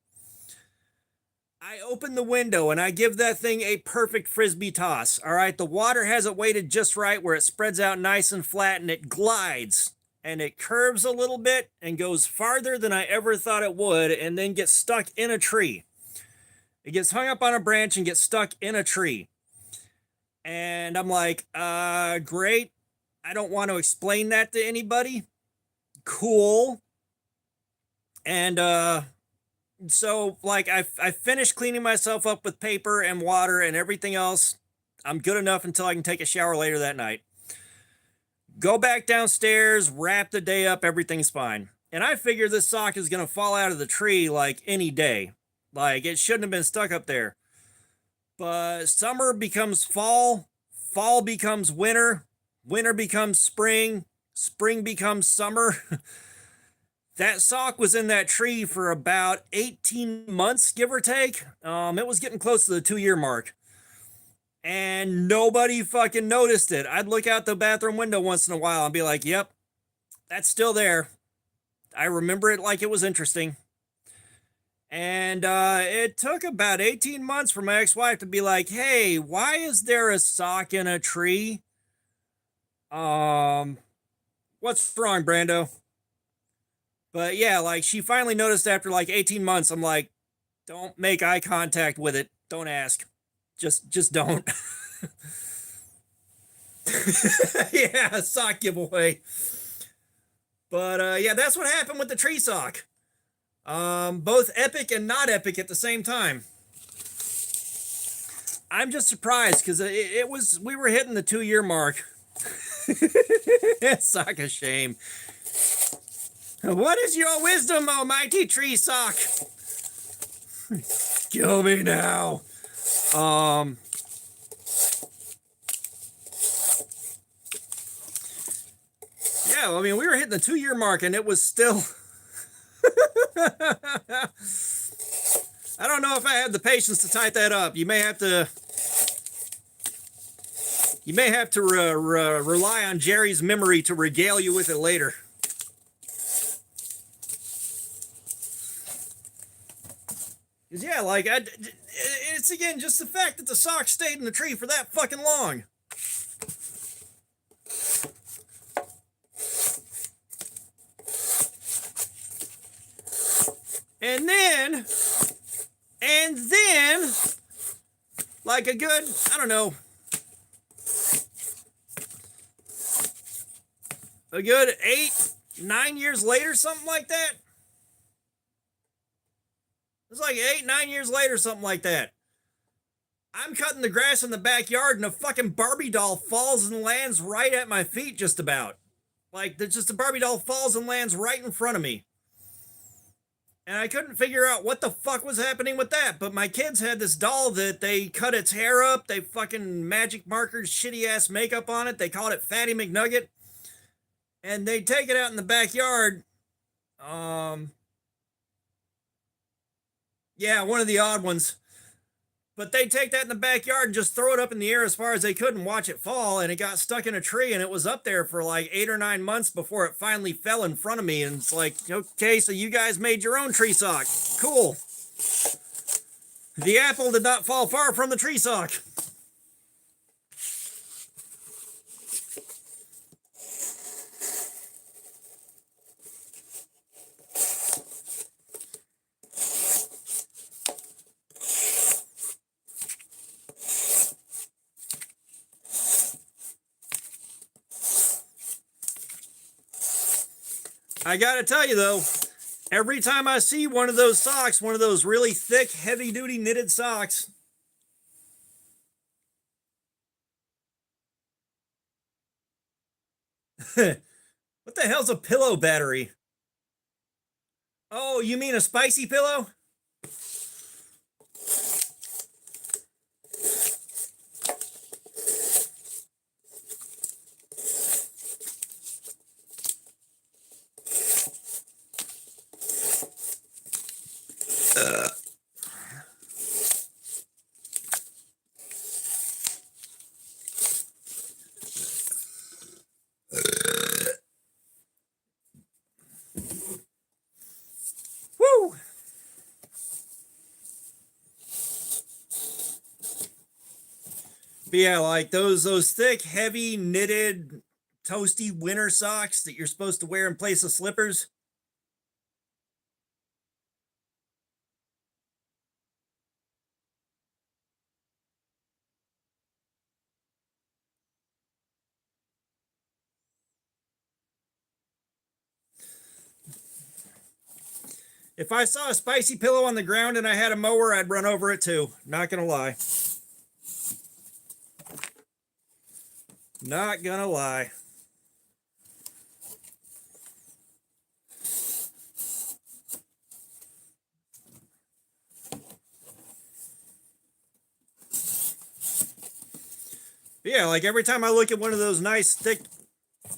I open the window and I give that thing a perfect frisbee toss. All right, the water has it weighted just right where it spreads out nice and flat and it glides and it curves a little bit and goes farther than I ever thought it would and then gets stuck in a tree. It gets hung up on a branch and gets stuck in a tree. And I'm like, great. I don't want to explain that to anybody. Cool. And so like I finished cleaning myself up with paper and water and everything else. I'm good enough until I can take a shower later that night. Go back downstairs, wrap the day up, everything's fine. And I figure this sock is going to fall out of the tree like any day. Like it shouldn't have been stuck up there. But summer becomes fall, fall becomes winter, winter becomes spring, spring becomes summer. That sock was in that tree for about 18 months, give or take. It was getting close to the 2-year mark. And nobody fucking noticed it. I'd look out the bathroom window once in a while and be like, yep, that's still there. I remember it like it was interesting. And it took about 18 months for my ex-wife to be like, hey, why is there a sock in a tree? What's wrong, Brando? But yeah, like she finally noticed after like 18 months. I'm like, don't make eye contact with it. Don't ask. Just don't. Yeah, sock giveaway. But yeah, that's what happened with the tree sock. Both epic and not epic at the same time. I'm just surprised because we were hitting the 2-year mark. Sock of shame. What is your wisdom, O mighty tree sock? Kill me now. Yeah, I mean, we were hitting the 2-year mark and it was still. I don't know if I have the patience to type that up. You may have to rely on Jerry's memory to regale you with it later. Cause yeah, like it's again just the fact that the sock stayed in the tree for that fucking long. And then, like a good, I don't know, a good 8-9 years later, something like that. It's like 8-9 years later, something like that. I'm cutting the grass in the backyard and a fucking Barbie doll falls and lands right at my feet just about. Like, just a Barbie doll falls and lands right in front of me. And I couldn't figure out what the fuck was happening with that. But my kids had this doll that they cut its hair up. They fucking magic markers, shitty ass makeup on it. They called it Fatty McNugget. And they take it out in the backyard. Yeah, one of the odd ones. But they take that in the backyard and just throw it up in the air as far as they could and watch it fall. And it got stuck in a tree and it was up there for like 8 or 9 months before it finally fell in front of me. And it's like, okay, so you guys made your own tree sock. Cool. The apple did not fall far from the tree sock. I gotta tell you though, every time I see one of those socks, one of those really thick, heavy duty knitted socks, what the hell's a pillow battery? Oh, you mean a spicy pillow? Woo! But yeah, like those thick, heavy, knitted, toasty winter socks that you're supposed to wear in place of slippers. If I saw a spicy pillow on the ground and I had a mower, I'd run over it too. Not gonna lie. Not gonna lie. But yeah, like every time I look at one of those nice, thick,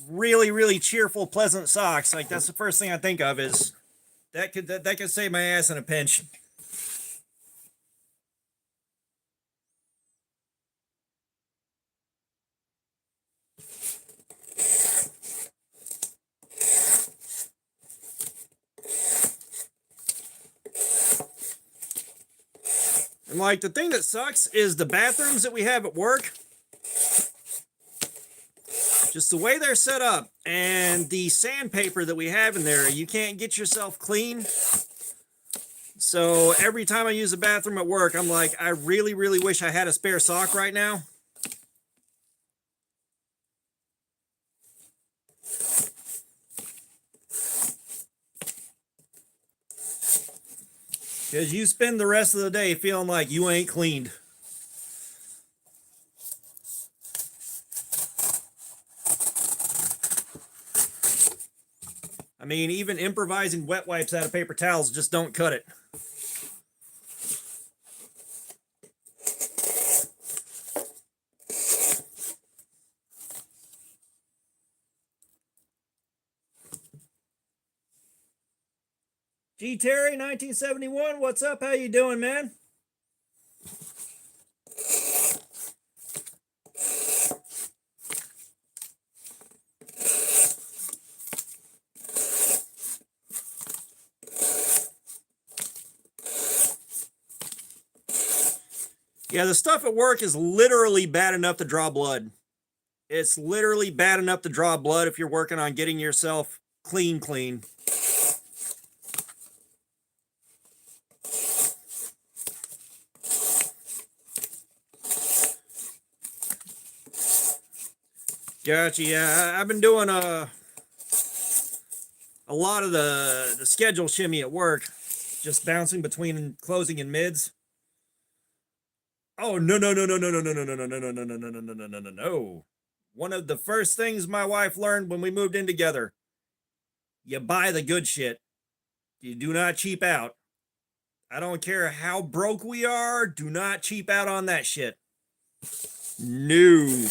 really, really cheerful, pleasant socks, like that's the first thing I think of is that could save my ass in a pinch. And like the thing that sucks is the bathrooms that we have at work. Just the way they're set up and the sandpaper that we have in there, you can't get yourself clean. So every time I use a bathroom at work, I'm like, I really, really wish I had a spare sock right now. Because you spend the rest of the day feeling like you ain't cleaned. I mean, even improvising wet wipes out of paper towels just don't cut it. G Terry 1971, what's up? How you doing, man? Yeah, the stuff at work is literally bad enough to draw blood. It's literally bad enough to draw blood if you're working on getting yourself clean. Gotcha. Yeah, I've been doing a lot of the schedule shimmy at work, just bouncing between closing and mids. Oh no. One of the first things my wife learned when we moved in together, you buy the good shit. You do not cheap out. I don't care how broke we are, do not cheap out on that shit. No.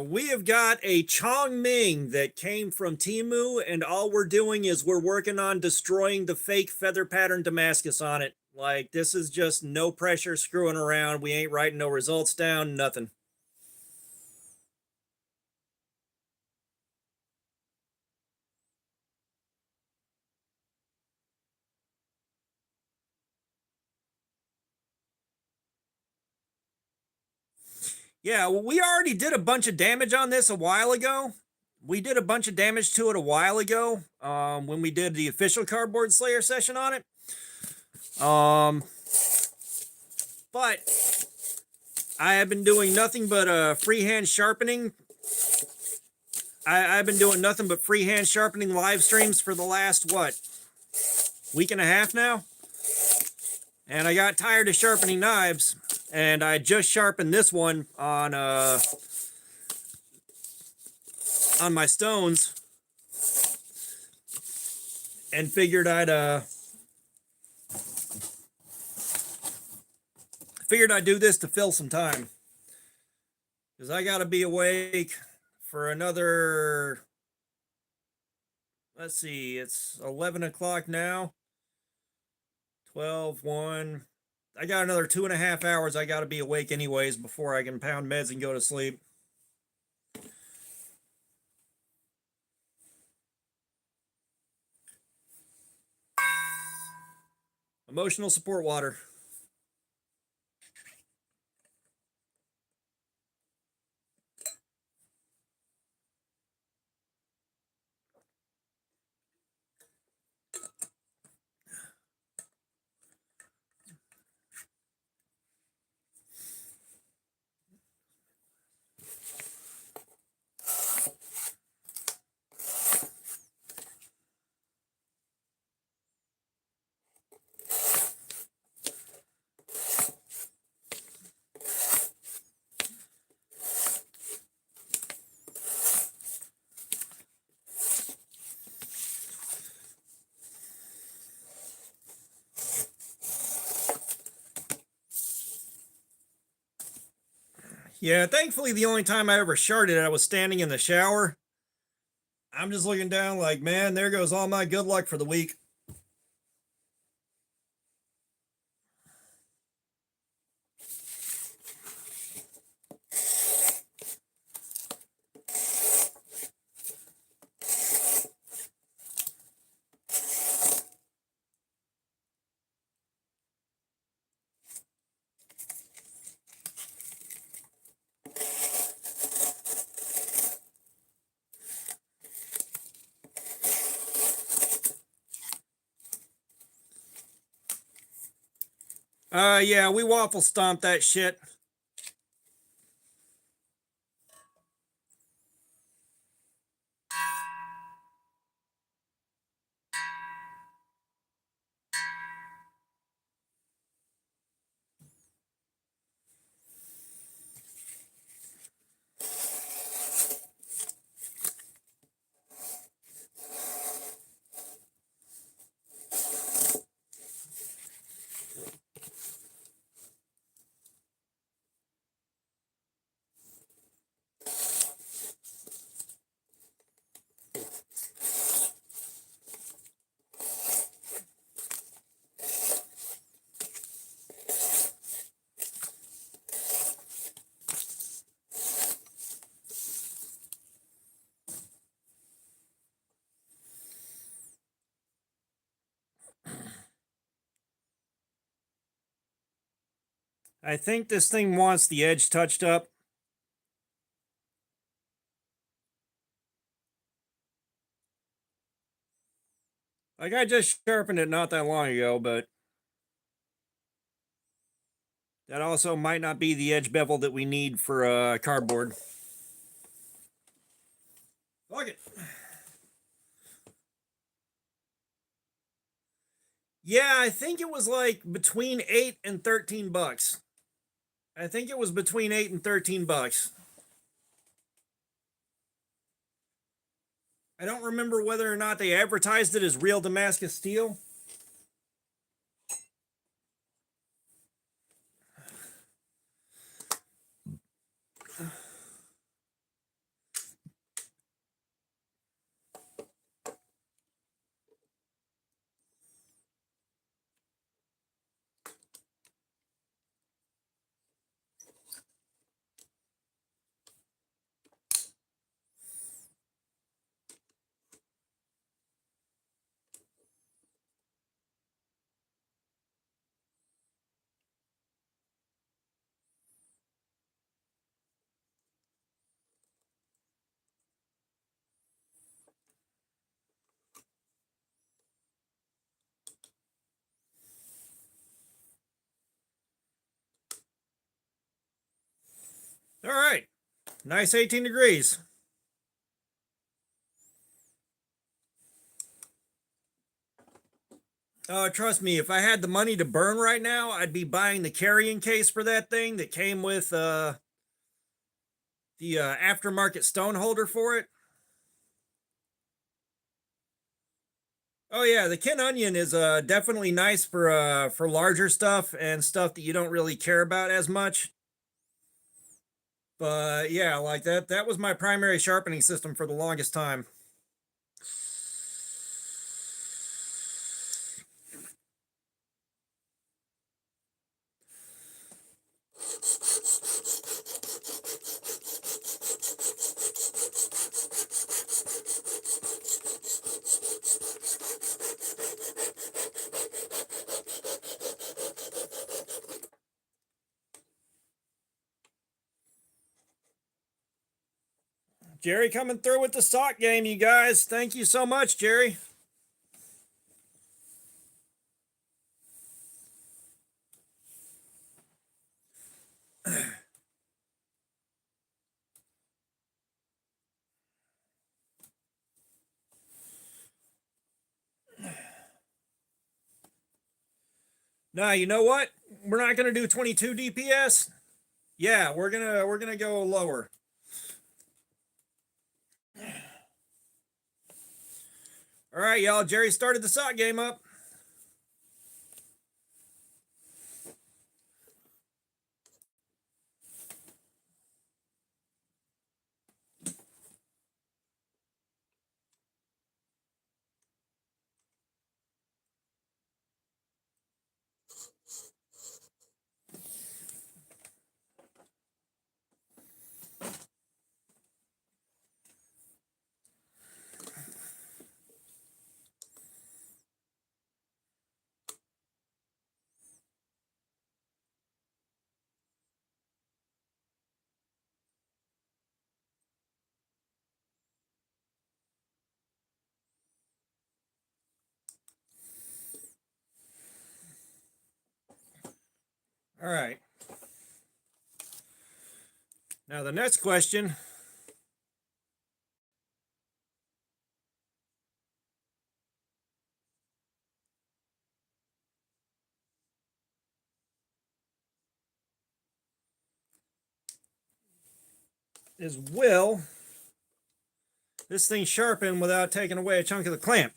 We have got a Chongming that came from Temu, and all we're doing is we're working on destroying the fake feather pattern Damascus on it. Like, this is just no pressure screwing around. We ain't writing no results down, nothing. Yeah, well, we already did a bunch of damage on this a while ago. We did a bunch of damage to it a while ago when we did the official Cardboard Slayer session on it. But I have been doing nothing but freehand sharpening. I've been doing nothing but freehand sharpening live streams for the last, what, week and a half now? And I got tired of sharpening knives, and I just sharpened this one on my stones, and figured I'd do this to fill some time, because I gotta be awake for another, let's see, it's 11 o'clock now. 12, 1. I got another 2.5 hours I gotta be awake anyways before I can pound meds and go to sleep. Emotional support water. Yeah, thankfully the only time I ever sharded I was standing in the shower. I'm just looking down like, man, there goes all my good luck for the week. Yeah, we waffle stomped that shit. I think this thing wants the edge touched up. Like, I just sharpened it not that long ago, but that also might not be the edge bevel that we need for cardboard. Fuck it. Yeah, I think it was like between 8 and 13 bucks. I think it was between 8 and 13 bucks. I don't remember whether or not they advertised it as real Damascus steel. All right. Nice 18 degrees. Trust me, if I had the money to burn right now, I'd be buying the carrying case for that thing that came with the aftermarket stone holder for it. Oh yeah, the Ken Onion is definitely nice for larger stuff and stuff that you don't really care about as much. But yeah, like that was my primary sharpening system for the longest time. Jerry coming through with the sock game, you guys. Thank you so much, Jerry. Now, you know what? We're not going to do 22 DPS. Yeah, we're going to go lower. All right, y'all. Jerry started the sock game up. All right. Now the next question is, will this thing sharpen without taking away a chunk of the clamp?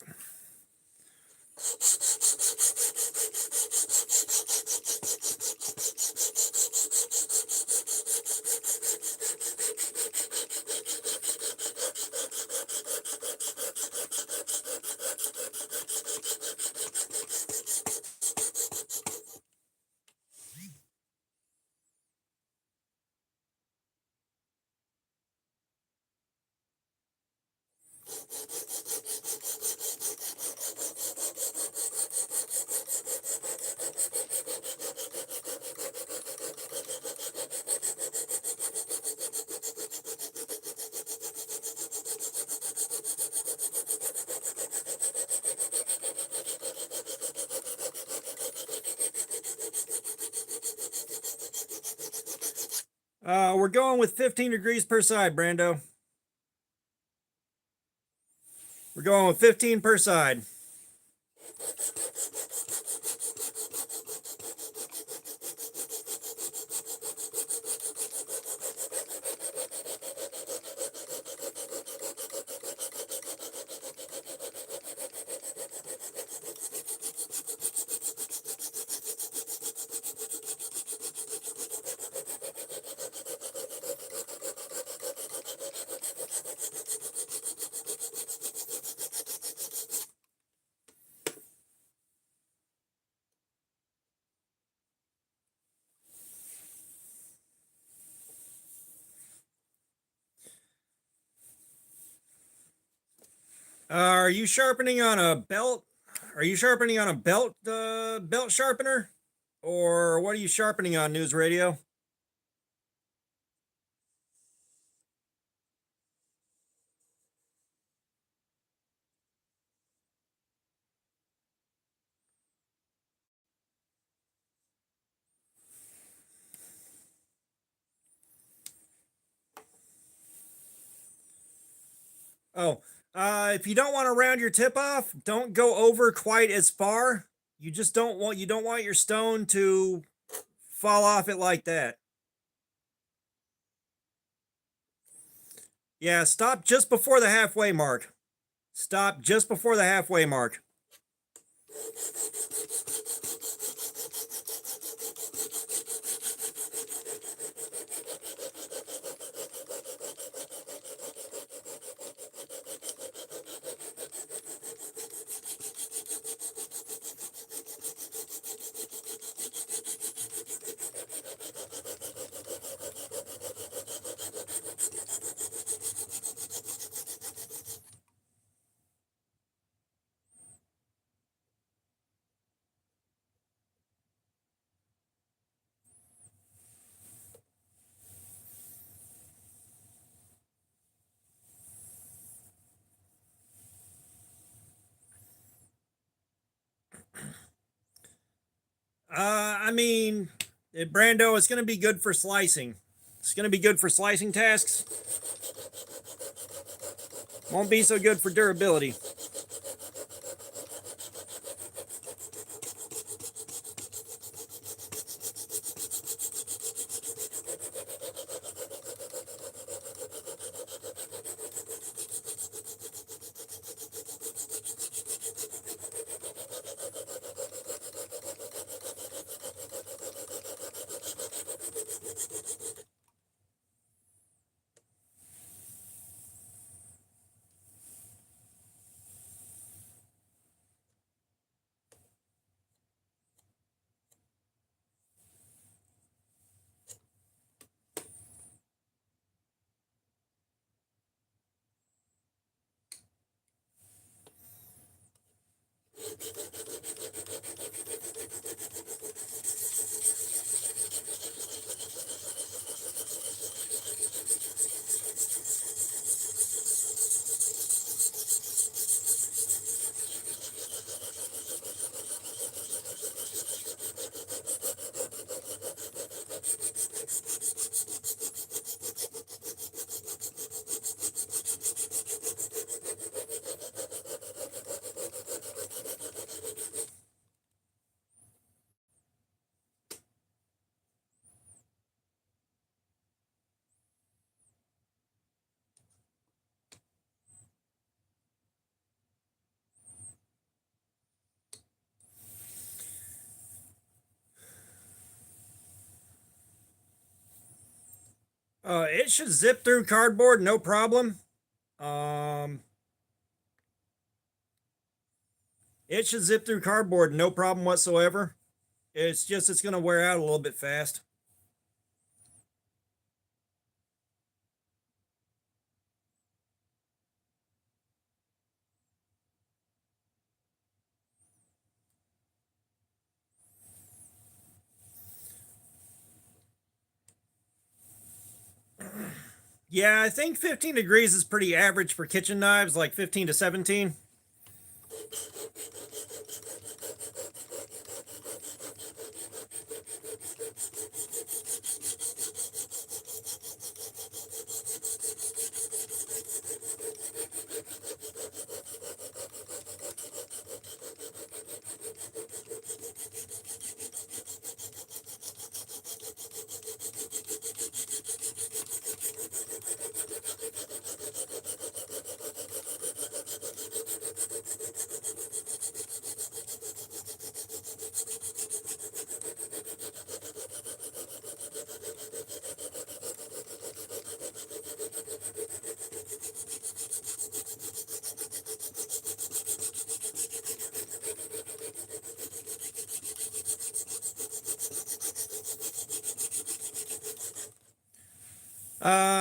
We're going with 15 degrees per side, Brando. We're going with 15 per side. Are you sharpening on a belt? Are you sharpening on a belt sharpener? Or what are you sharpening on, News Radio? Oh, if you don't want to round your tip off, don't go over quite as far. You don't want your stone to fall off it like that. Yeah, stop just before the halfway mark. Stop just before the halfway mark. I mean, Brando, it's going to be good for slicing. It's going to be good for slicing tasks. Won't be so good for durability. It should zip through cardboard, no problem. Um, it should zip through cardboard, no problem whatsoever. It's just it's going to wear out a little bit fast. Yeah, I think 15 degrees is pretty average for kitchen knives, like 15 to 17.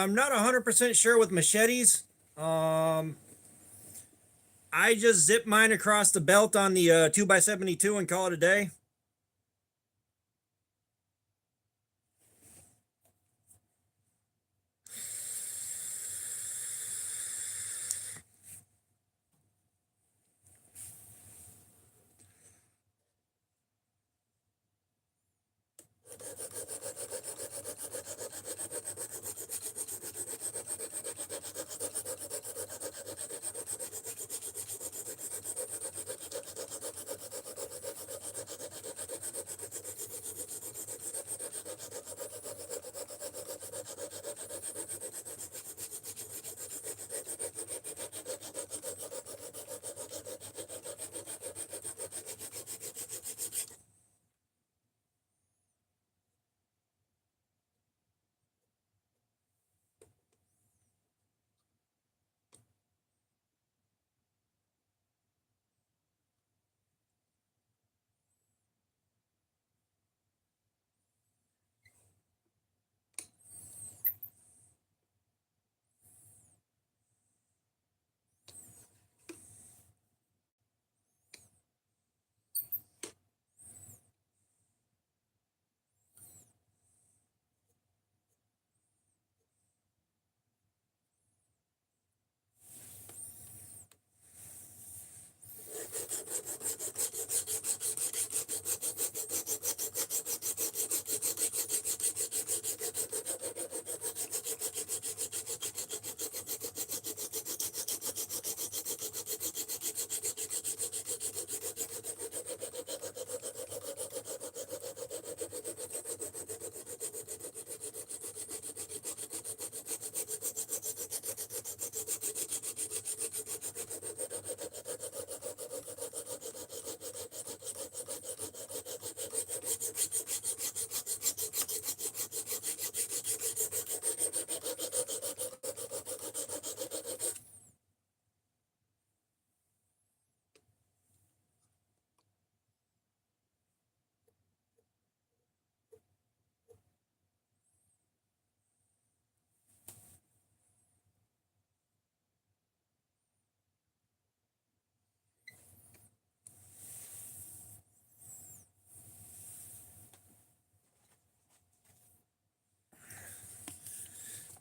I'm not 100% sure with machetes. Um, I just zip mine across the belt on the 2x72 and call it a day.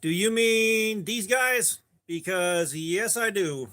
Do you mean these guys? Because yes, I do.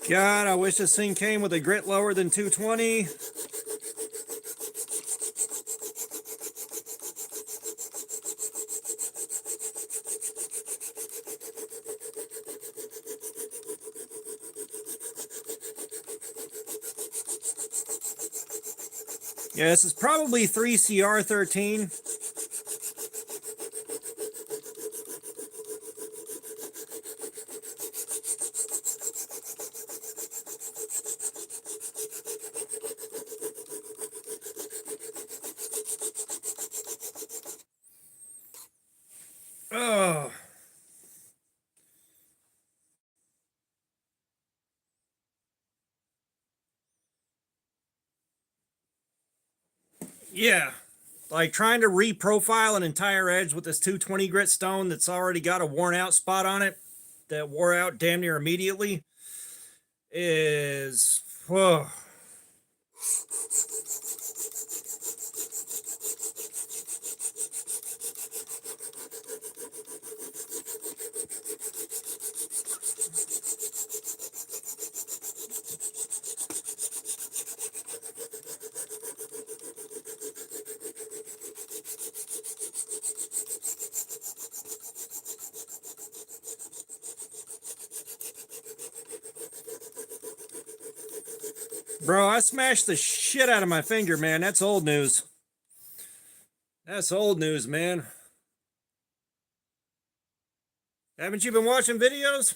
God, I wish this thing came with a grit lower than 220. Yeah, this is probably 3CR13. Oh. Yeah. Like trying to reprofile an entire edge with this 220 grit stone that's already got a worn out spot on it that wore out damn near immediately is. Whoa. Bro, I smashed the shit out of my finger, man. That's old news. That's old news, man. Haven't you been watching videos?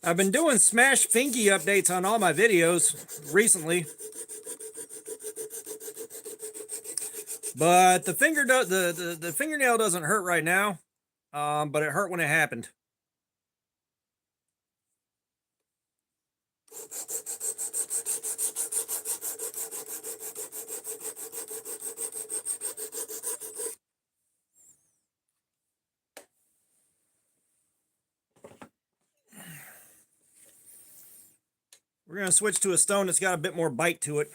I've been doing Smash Finky updates on all my videos recently. But the the fingernail doesn't hurt right now. But it hurt when it happened. We're going to switch to a stone that's got a bit more bite to it.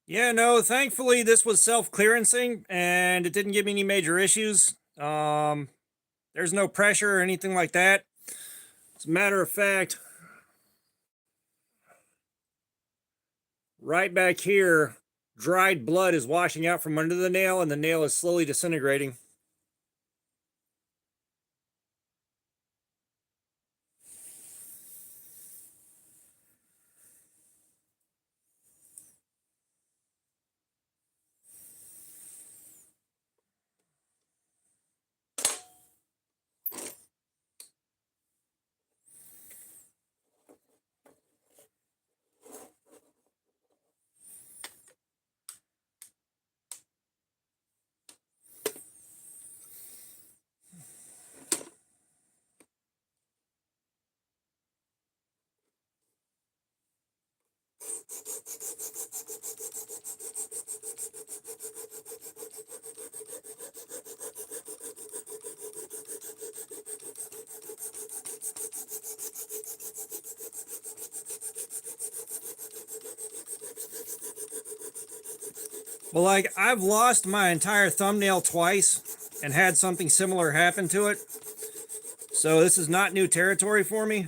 Yeah, no, thankfully this was self-clearancing and it didn't give me any major issues. There's no pressure or anything like that. As a matter of fact, right back here, dried blood is washing out from under the nail and the nail is slowly disintegrating. Well, like, I've lost my entire thumbnail twice and had something similar happen to it. So this is not new territory for me.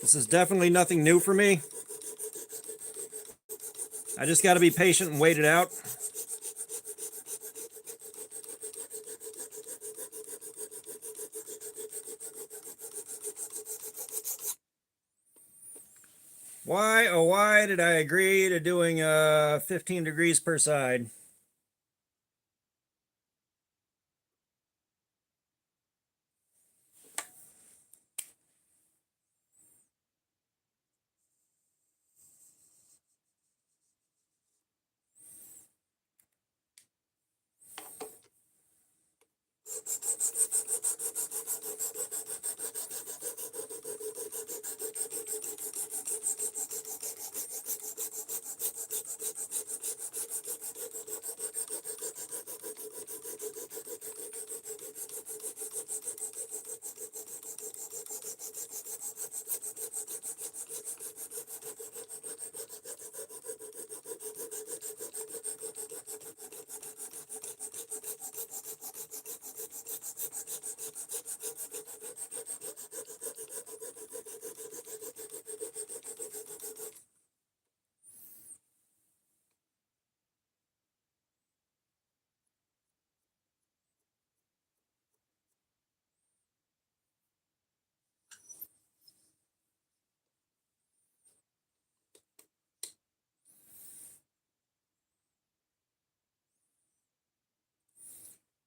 This is definitely nothing new for me. I just got to be patient and wait it out. Why, oh why did I agree to doing 15 degrees per side?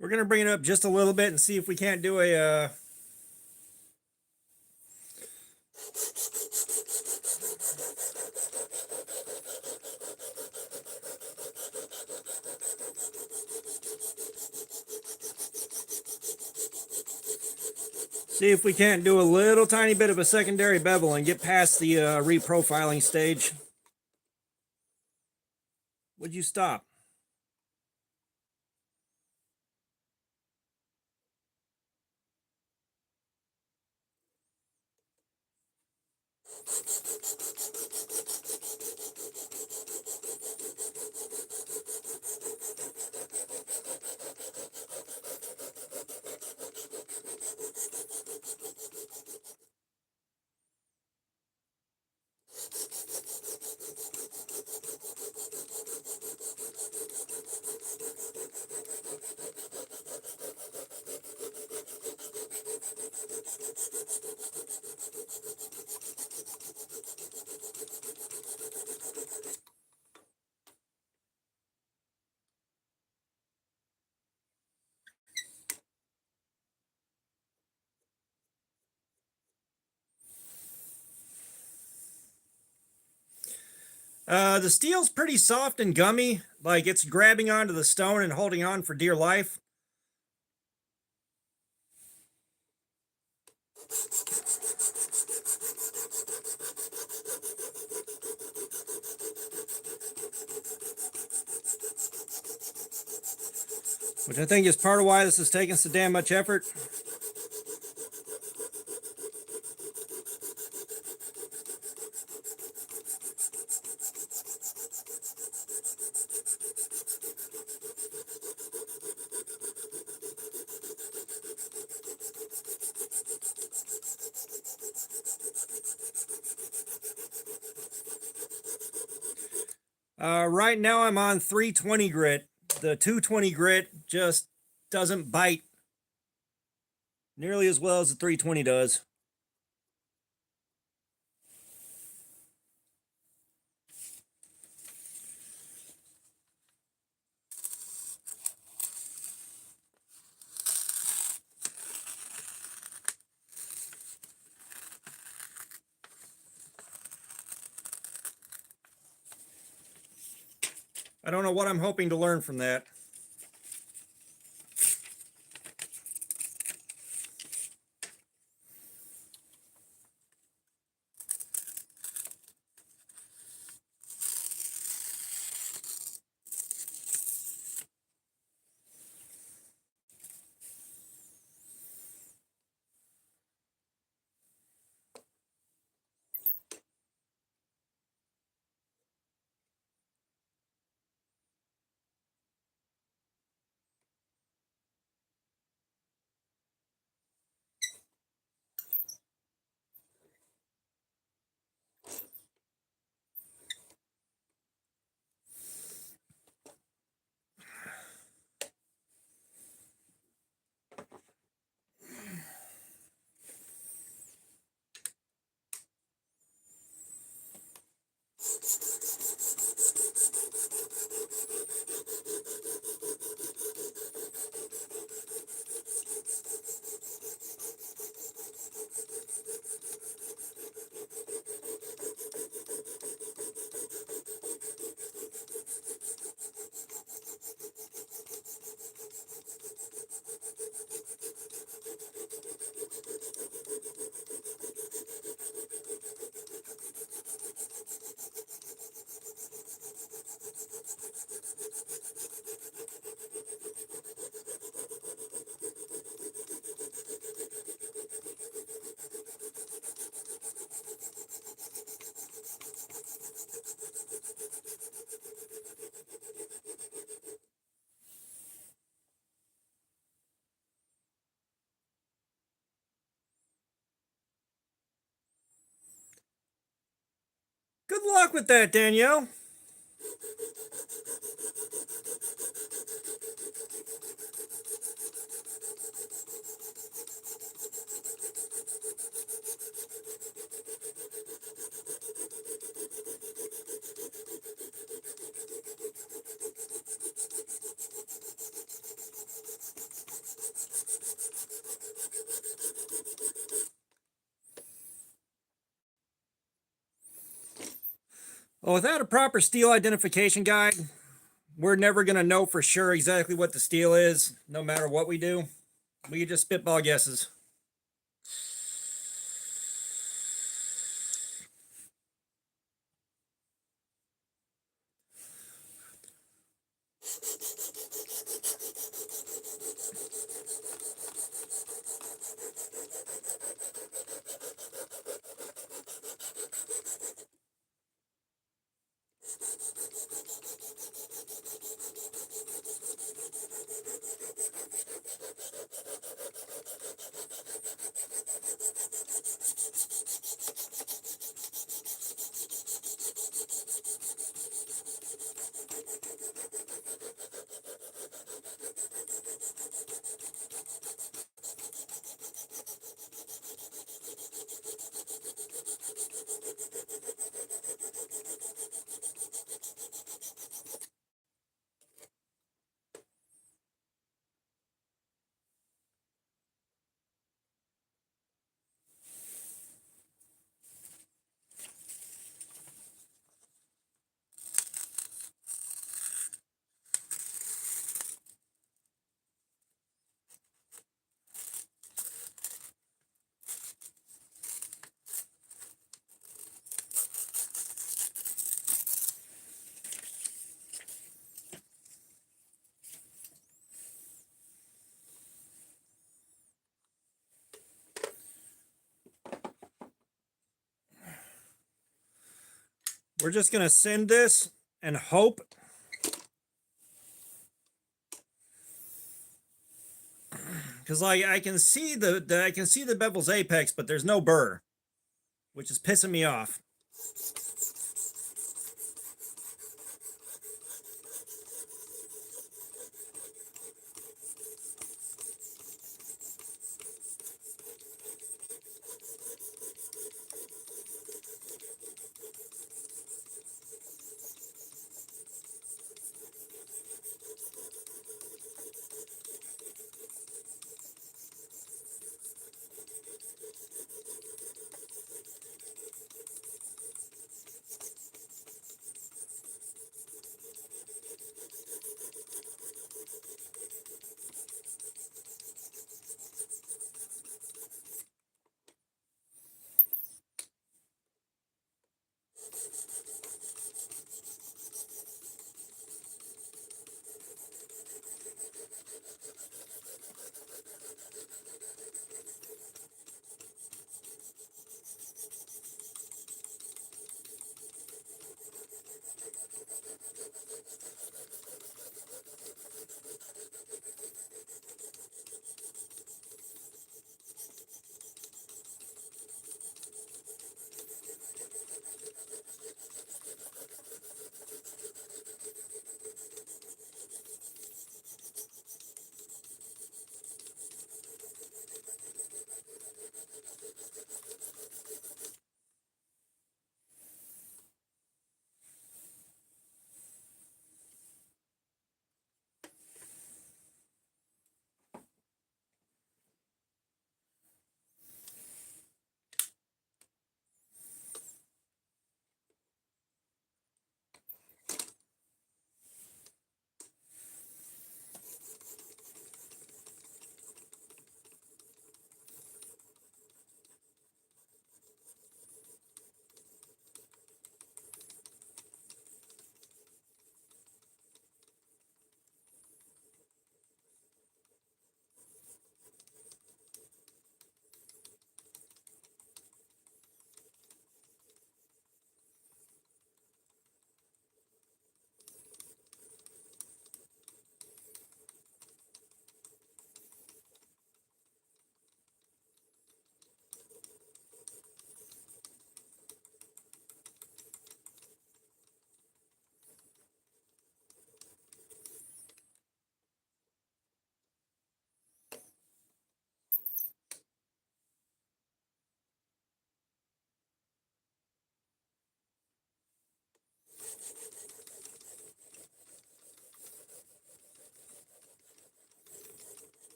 We're going to bring it up just a little bit and see if we can't do a see if we can't do a little tiny bit of a secondary bevel and get past the reprofiling stage. Would you stop? The steel's pretty soft and gummy, like it's grabbing onto the stone and holding on for dear life. Which I think is part of why this is taking so damn much effort. Right now I'm on 320 grit. The 220 grit just doesn't bite nearly as well as the 320 does. I don't know what I'm hoping to learn from that. luck with that, Danielle. Well, without a proper steel identification guide, we're never going to know for sure exactly what the steel is, no matter what we do. We just spitball guesses. We're just going to send this and hope because like I can see the bevel's apex, but there's no burr, which is pissing me off.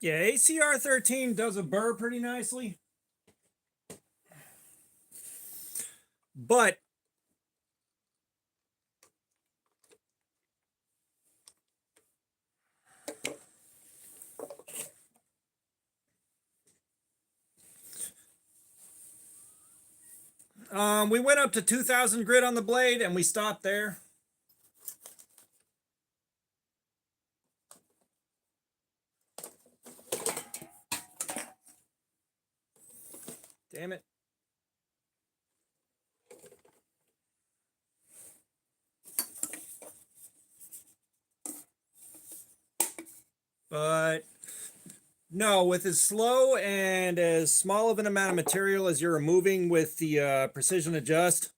Yeah, ACR 13 does a burr pretty nicely. But we went up to 2,000 grit on the blade and we stopped there. Damn it. But no, with as slow and as small of an amount of material as you're removing with the precision adjust,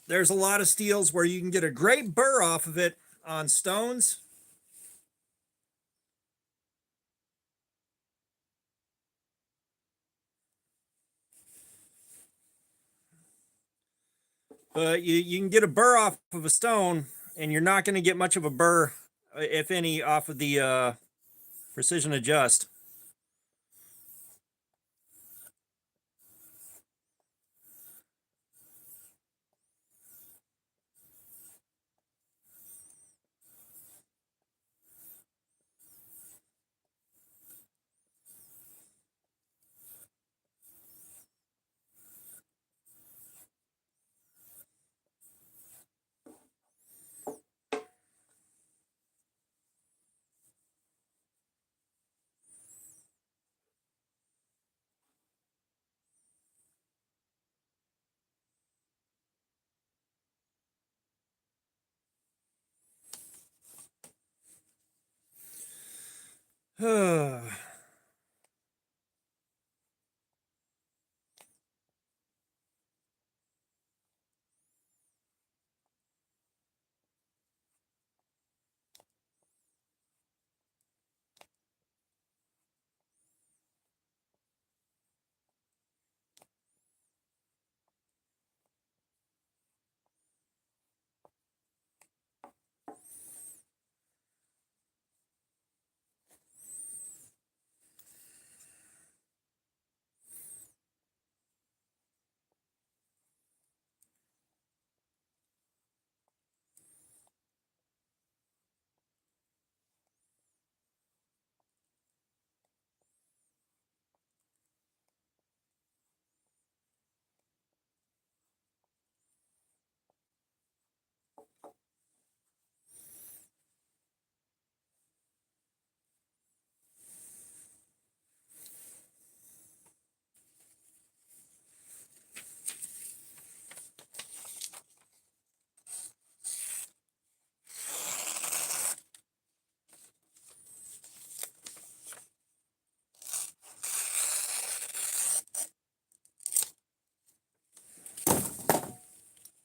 there's a lot of steels where you can get a great burr off of it on stones. But you can get a burr off of a stone, and you're not going to get much of a burr, if any, off of the precision adjust.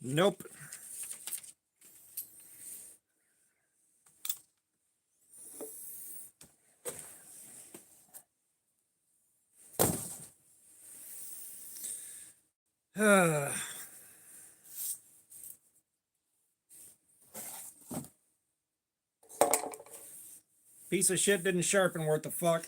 Nope. Piece of shit didn't sharpen worth the fuck.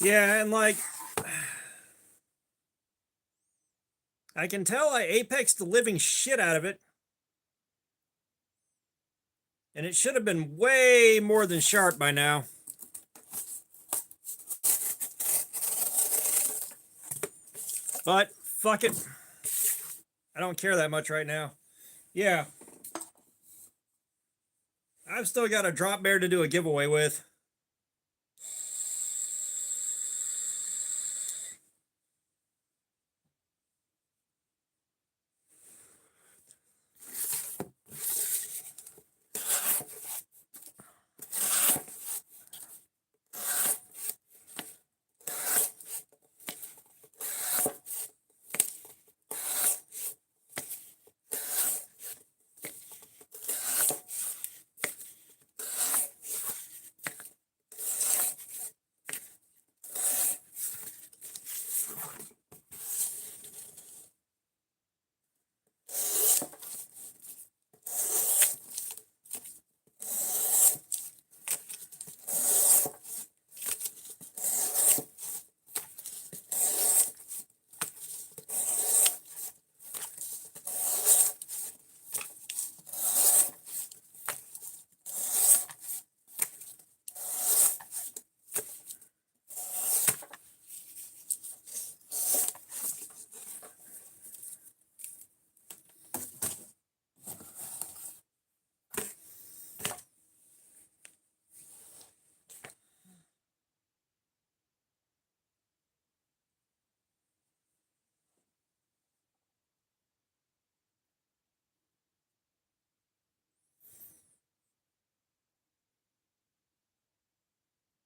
Yeah, and like, I can tell I apexed the living shit out of it. And it should have been way more than sharp by now. But fuck it. I don't care that much right now. Yeah. I've still got a drop bear to do a giveaway with.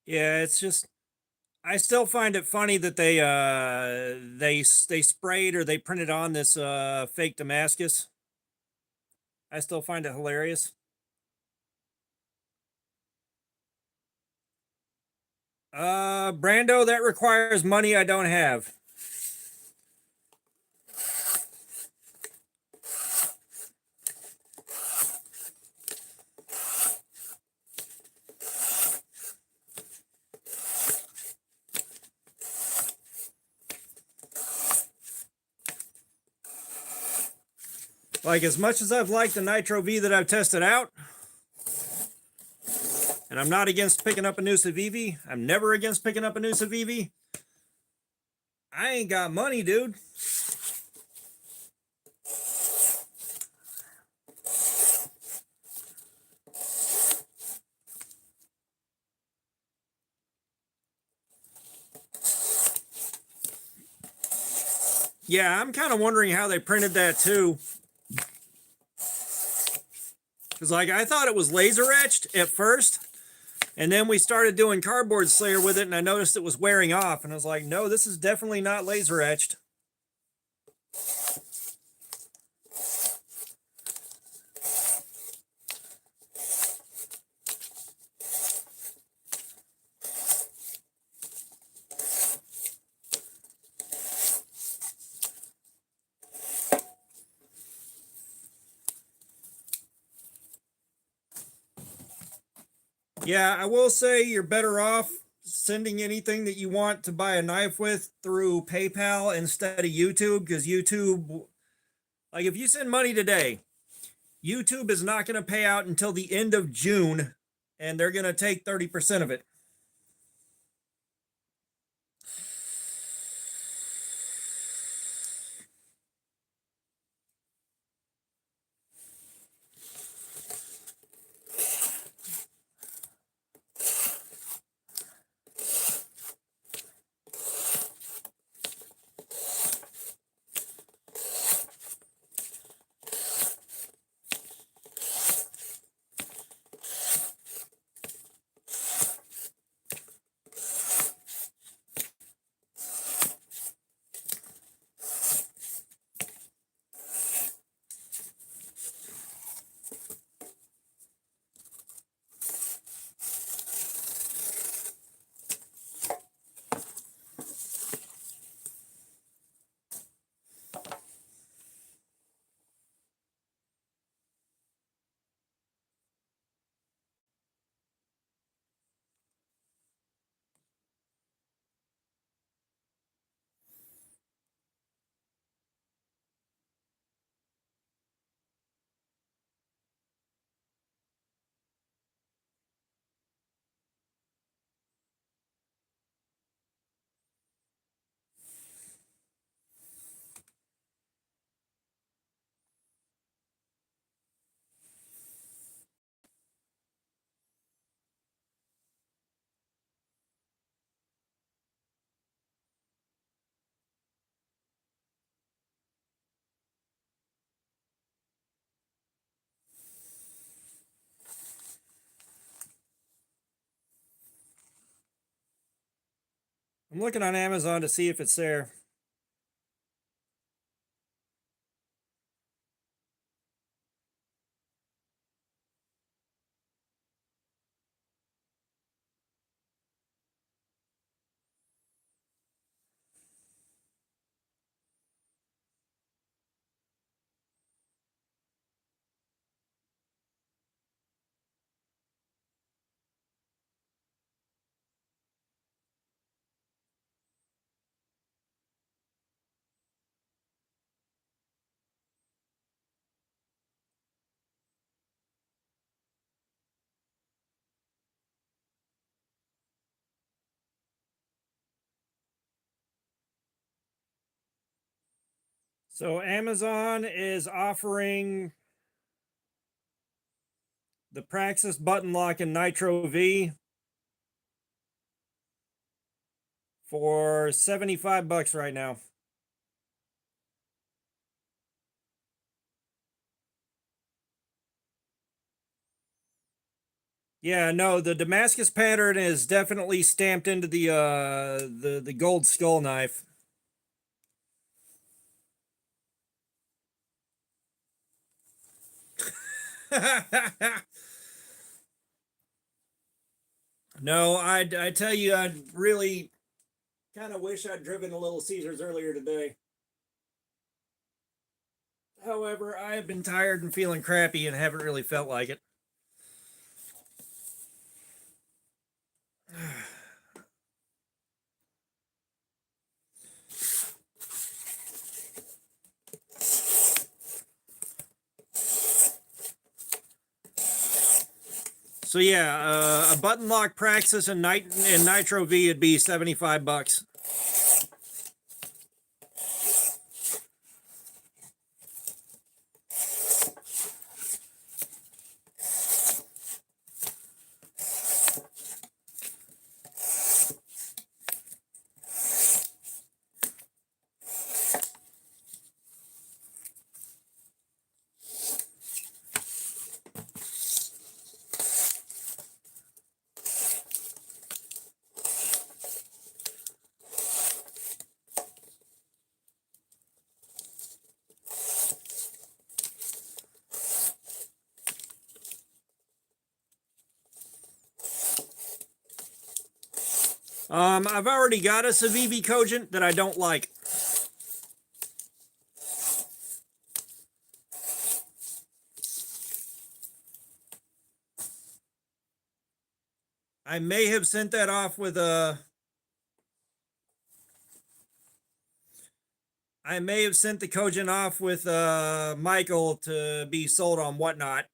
Yeah, it's just I still find it funny that they sprayed or they printed on this fake Damascus. I still find it hilarious. Brando, that requires money I don't have. Like, as much as I've liked the Nitro V that I've tested out, and I'm not against picking up a new Civivi, I'm never against picking up a new Civivi, I ain't got money, dude. Yeah, I'm kind of wondering how they printed that too. Because, like, I thought it was laser etched at first, and then we started doing Cardboard Slayer with it, and I noticed it was wearing off, and I was like, no, this is definitely not laser etched. Yeah, I will say you're better off sending anything that you want to buy a knife with through PayPal instead of YouTube, because YouTube, like, if you send money today, YouTube is not going to pay out until the end of June, and they're going to take 30% of it. I'm looking on Amazon to see if it's there. So Amazon is offering the Praxis button lock in Nitro V for $75 right now. Yeah, no, the Damascus pattern is definitely stamped into the gold skull knife. No, I tell you, I really kind of wish I'd driven a Little Caesars earlier today. However, I have been tired and feeling crappy and haven't really felt like it. So yeah, a button lock Praxis and Nitro V would be $75. I've already got a Civivi Cogent that I don't like. I may have sent that off with a. I may have sent the Cogent off with Michael to be sold on Whatnot.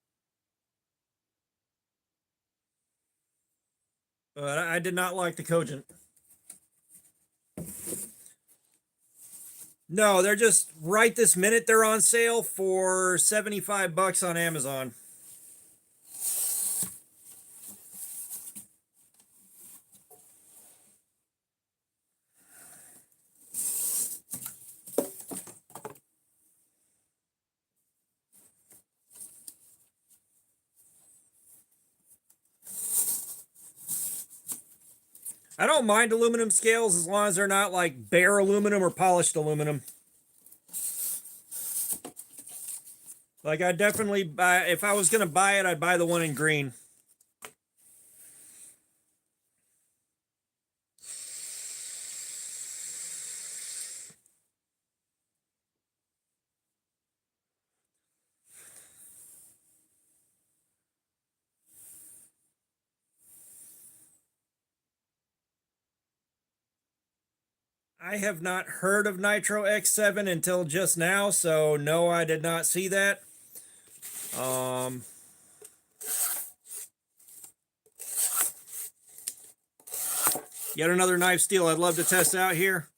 But I did not like the Cogent. No, they're just right this minute. They're on sale for $75 on Amazon. I don't mind aluminum scales as long as they're not like bare aluminum or polished aluminum. Like I definitely buy, if I was gonna buy it, I'd buy the one in green. I have not heard of Nitro X7 until just now, so no, I did not see that. Yet another knife steel I'd love to test out here.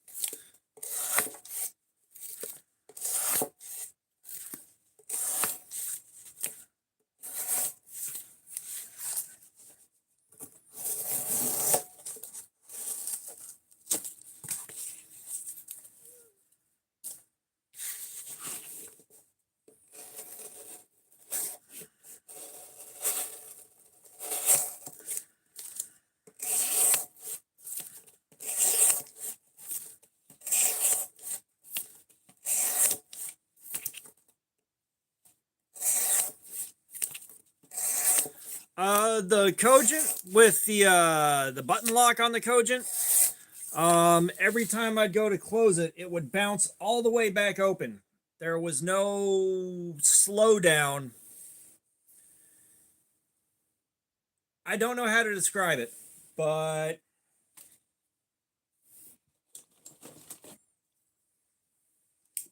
The Cogent with the button lock on the Cogent. Every time I'd go to close it, it would bounce all the way back open. There was no slowdown. I don't know how to describe it, but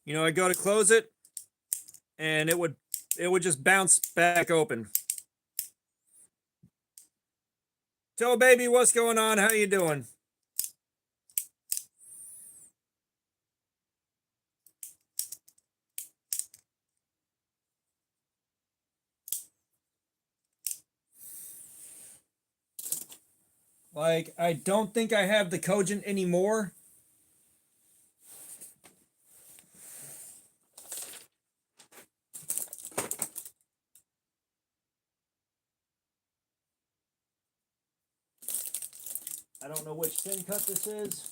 you know, I go to close it, and it would just bounce back open. Joe baby, what's going on? How you doing? Like, I don't think I have the Cogent anymore. don't know which thin cut this is.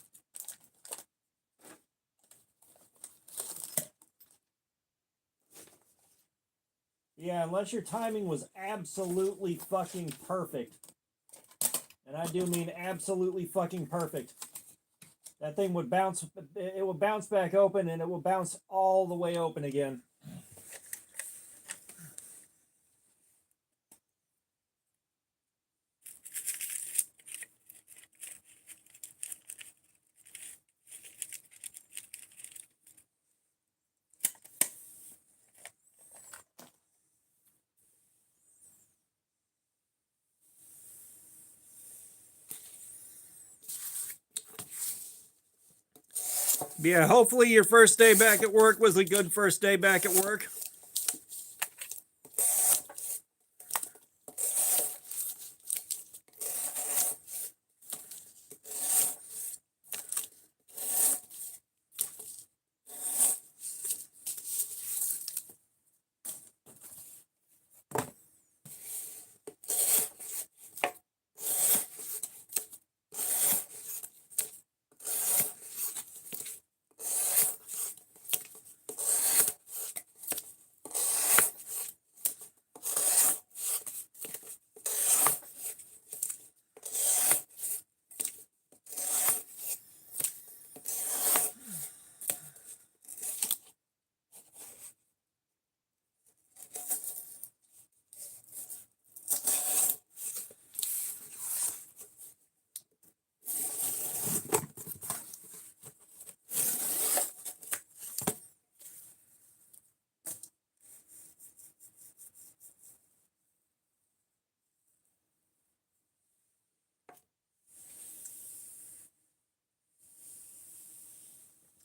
Yeah, unless your timing was absolutely fucking perfect. And I do mean absolutely fucking perfect. That thing would bounce, it would bounce back open and it will bounce all the way open again. Yeah, hopefully your first day back at work was a good first day back at work.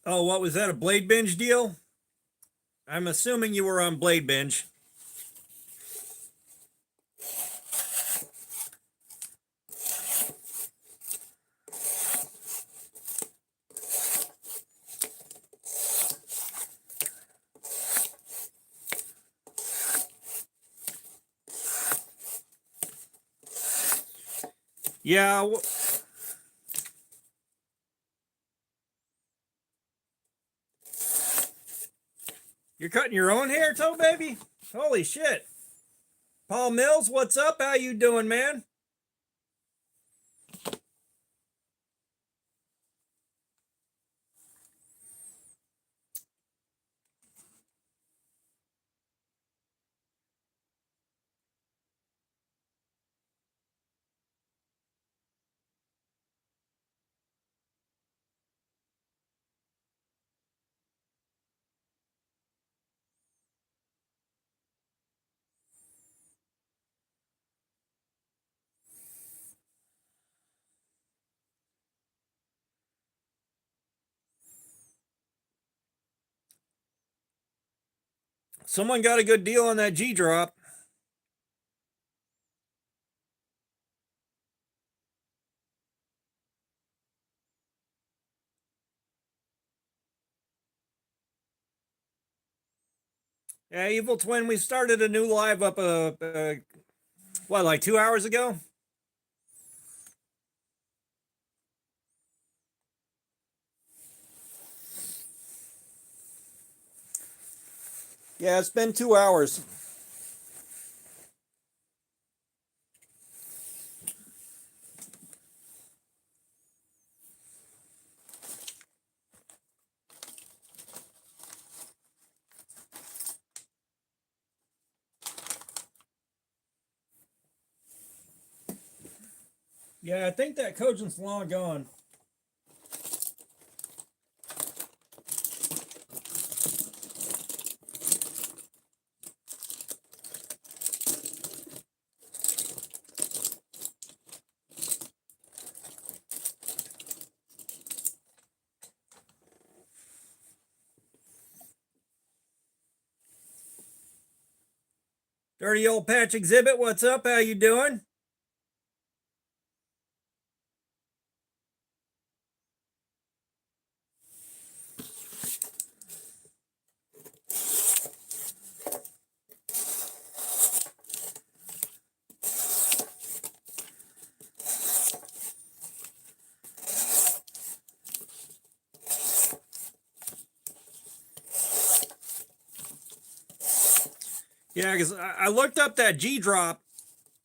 Oh, what was that? A Blade Binge deal? I'm assuming you were on Blade Binge. Yeah. You're cutting your own hair, Toe Baby? Holy shit. Paul Mills, what's up? How you doing, man? Someone got a good deal on that G drop. Yeah, Evil Twin, we started a new live up, what, like 2 hours ago? Yeah, it's been 2 hours. Yeah, I think that cogent's long gone. Dirty Old Patch Exhibit, what's up? How you doing? Yeah, because I looked up that G drop.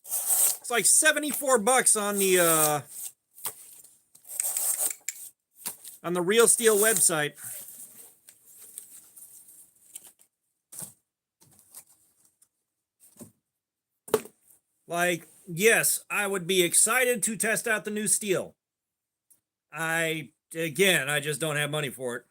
It's like $74 on the Real Steel website. Like, yes, I would be excited to test out the new steel. I just don't have money for it.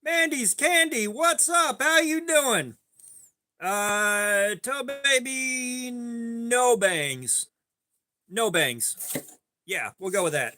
Mandy's Candy, what's up? How you doing? Toe Baby, no bangs. No bangs. Yeah, we'll go with that.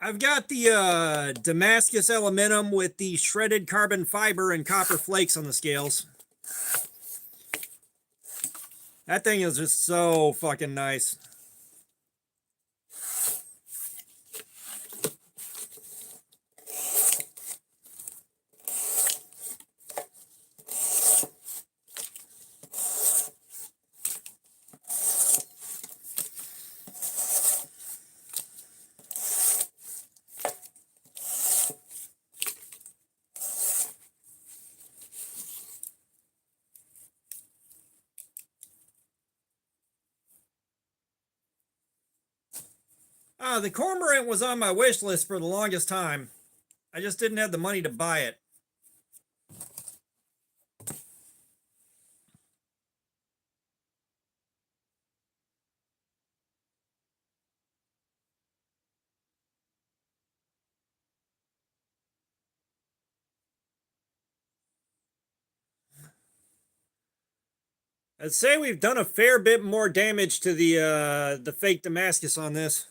I've got the Damascus aluminum with the shredded carbon fiber and copper flakes on the scales. That thing is just so fucking nice. The Cormorant was on my wish list for the longest time. I just didn't have the money to buy it. I'd say we've done a fair bit more damage to the fake Damascus on this.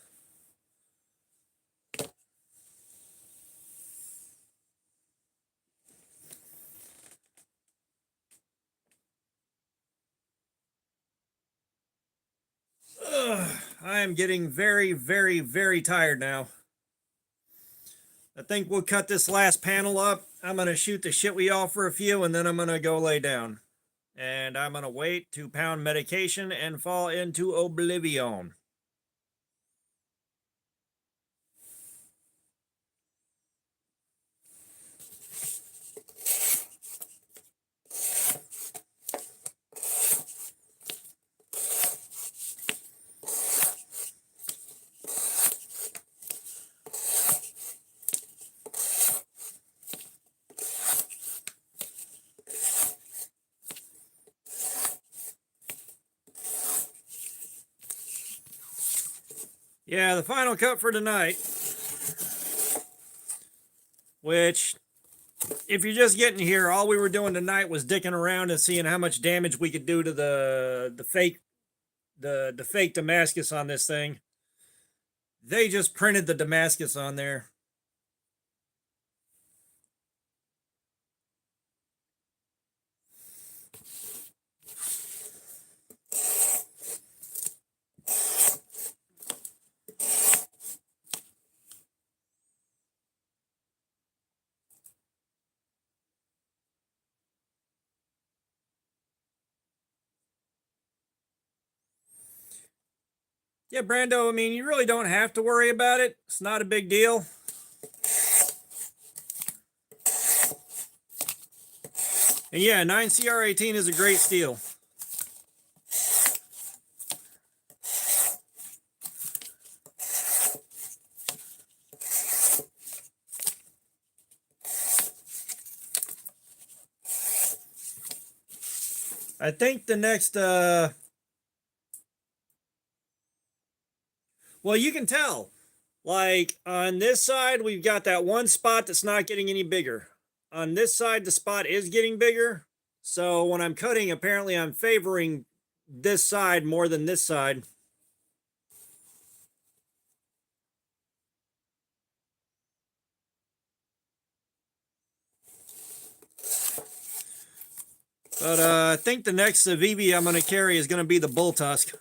I am getting very, very, very tired now. I think we'll cut this last panel up. I'm going to shoot the shit we all for a few, and then I'm going to go lay down. And I'm going to wait to pound medication and fall into oblivion. Yeah, the final cut for tonight, which, if you're just getting here, all we were doing tonight was dicking around and seeing how much damage we could do to the fake Damascus on this thing. They just printed the Damascus on there. Yeah, Brando, I mean, you really don't have to worry about it. It's not a big deal. And yeah, 9CR18 is a great steel. I think the next well, you can tell. Like on this side, we've got that one spot that's not getting any bigger. On this side, the spot is getting bigger. So when I'm cutting, apparently I'm favoring this side more than this side. But I think the next Civivi I'm going to carry is going to be the Bull Tusk.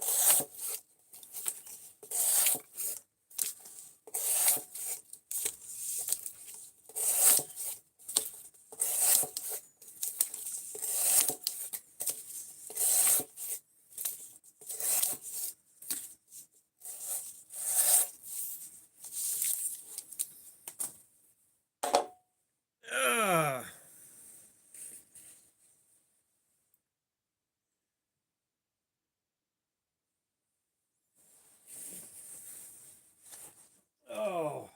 Oh.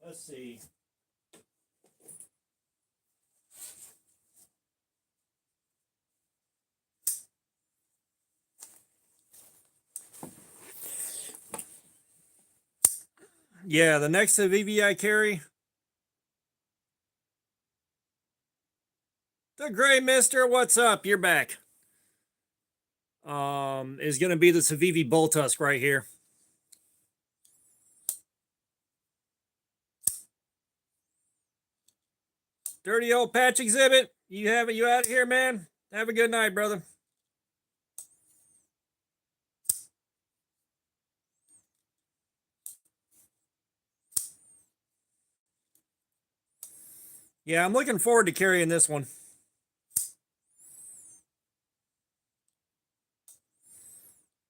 Let's see. Yeah, the next Civivi I carry, the Gray Mister, what's up? You're back. Is going to be the Civivi Bull Tusk right here. Dirty old patch exhibit. You out of here, man. Have a good night, brother. Yeah, I'm looking forward to carrying this one.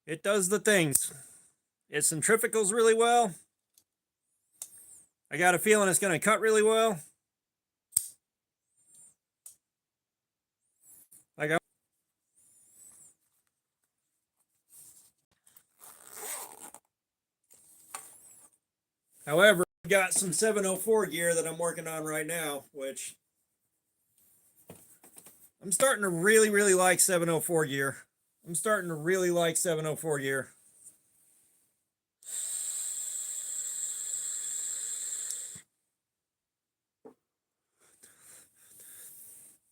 It does the things. It centrifugals really well. I got a feeling it's going to cut really well. However, I've got some 704 gear that I'm working on right now, which I'm starting to really, really like 704 gear. I'm starting to really like 704 gear.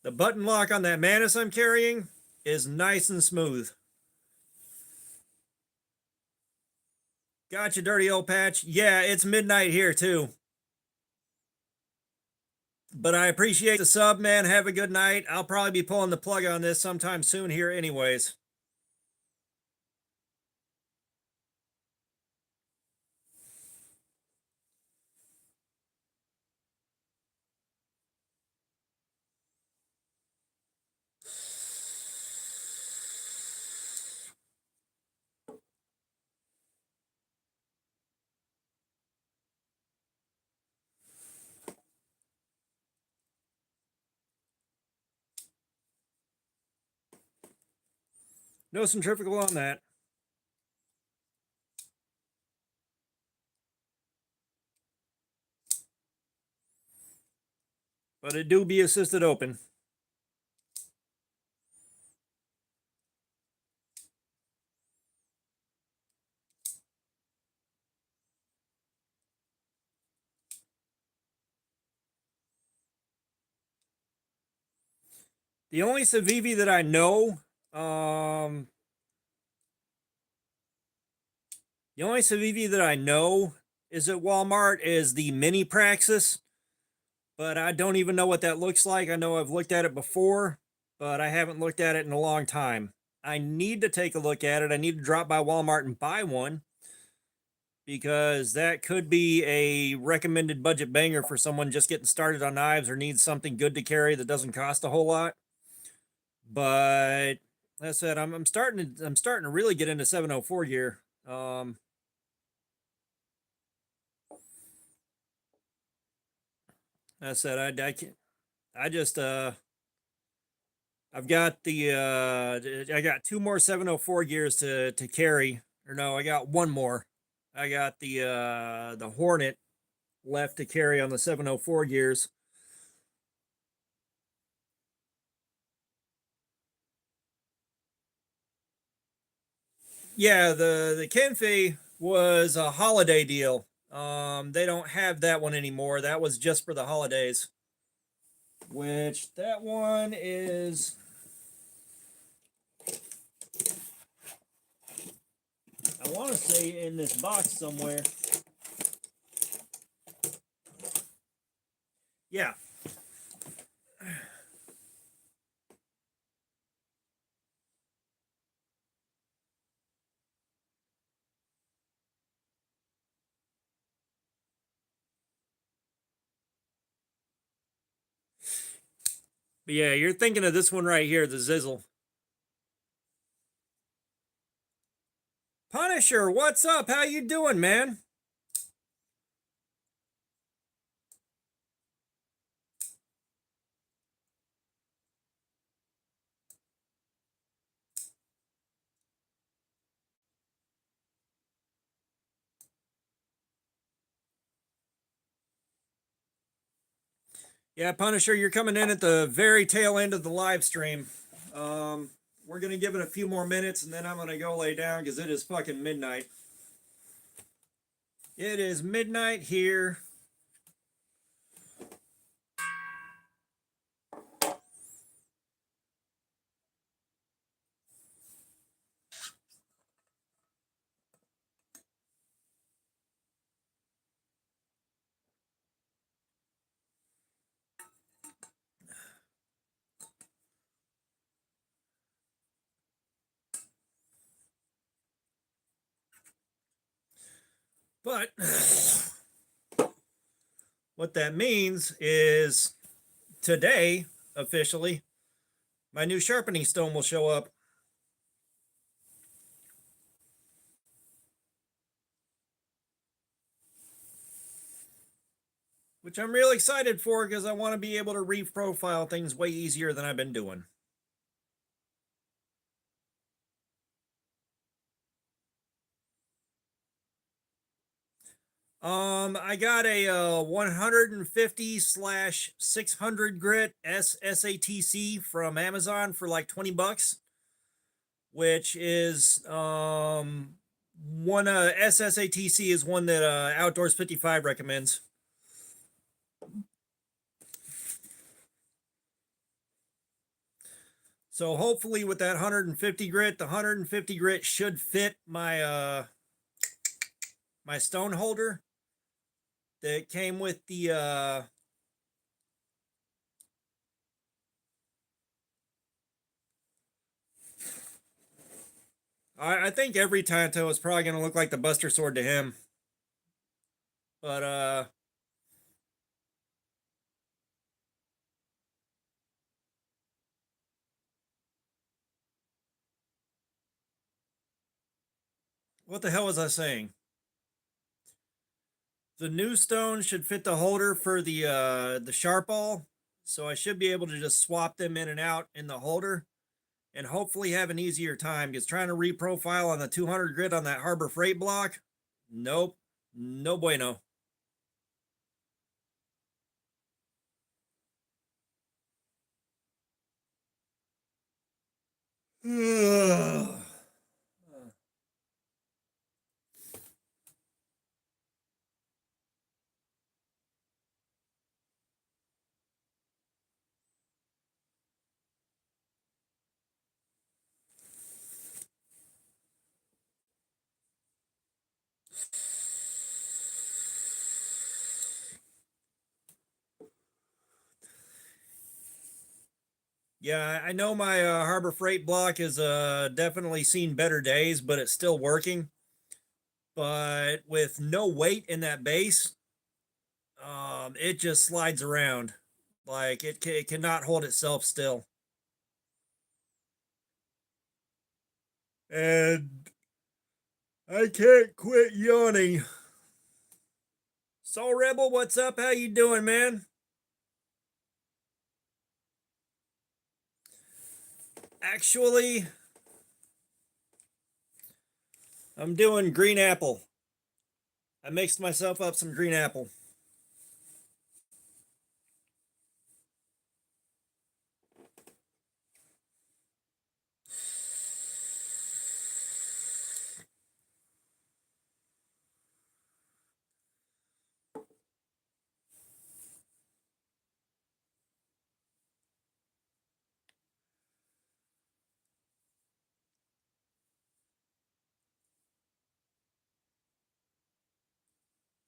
The button lock on that Mantis I'm carrying is nice and smooth. Gotcha, dirty old patch. Yeah, it's midnight here too. But I appreciate the sub, man. Have a good night. I'll probably be pulling the plug on this sometime soon here anyways. No centrifugal on that. But it do be assisted open. The only Civivi that I know, the only Civivi that I know is at Walmart is the Mini Praxis, but I don't even know what that looks like. I know I've looked at it before, but I haven't looked at it in a long time. I need to take a look at it. I need to drop by Walmart and buy one because that could be a recommended budget banger for someone just getting started on knives or needs something good to carry that doesn't cost a whole lot. But like I said, I'm starting to really get into 704 gear. I said I can't. I just I've got the I got 2 more 704 gears to carry. Or no, I got one more. I got the Hornet left to carry on the 704 gears. Yeah, the Kenfei was a holiday deal. They don't have that one anymore. That was just for the holidays. Which that one is, I want to say, in this box somewhere. Yeah. But yeah, you're thinking of this one right here, the Zizzle. Punisher, what's up? How you doing, man? Yeah, Punisher, you're coming in at the very tail end of the live stream. We're gonna give it a few more minutes, and then I'm gonna go lay down because it is fucking midnight. It is midnight here. But what that means is today, officially, my new sharpening stone will show up. Which I'm really excited for because I want to be able to reprofile things way easier than I've been doing. I got a 150/600 grit SATC from Amazon for like 20 bucks, which is one SSATC is one that Outdoors 55 recommends. So hopefully with that 150 grit, the 150 grit should fit my my stone holder that came with the I think every Tanto is probably gonna look like the Buster Sword to him. But what the hell was I saying? The new stone should fit the holder for the sharp ball, so I should be able to just swap them in and out in the holder, and hopefully have an easier time. Because trying to reprofile on the 200 grit on that Harbor Freight block, nope, no bueno. Yeah, I know my Harbor Freight block has definitely seen better days, but it's still working. But with no weight in that base, it just slides around. Like it cannot hold itself still. And I can't quit yawning. Soul Rebel, what's up? How you doing, man? Actually, I'm doing green apple. I mixed myself up some green apple.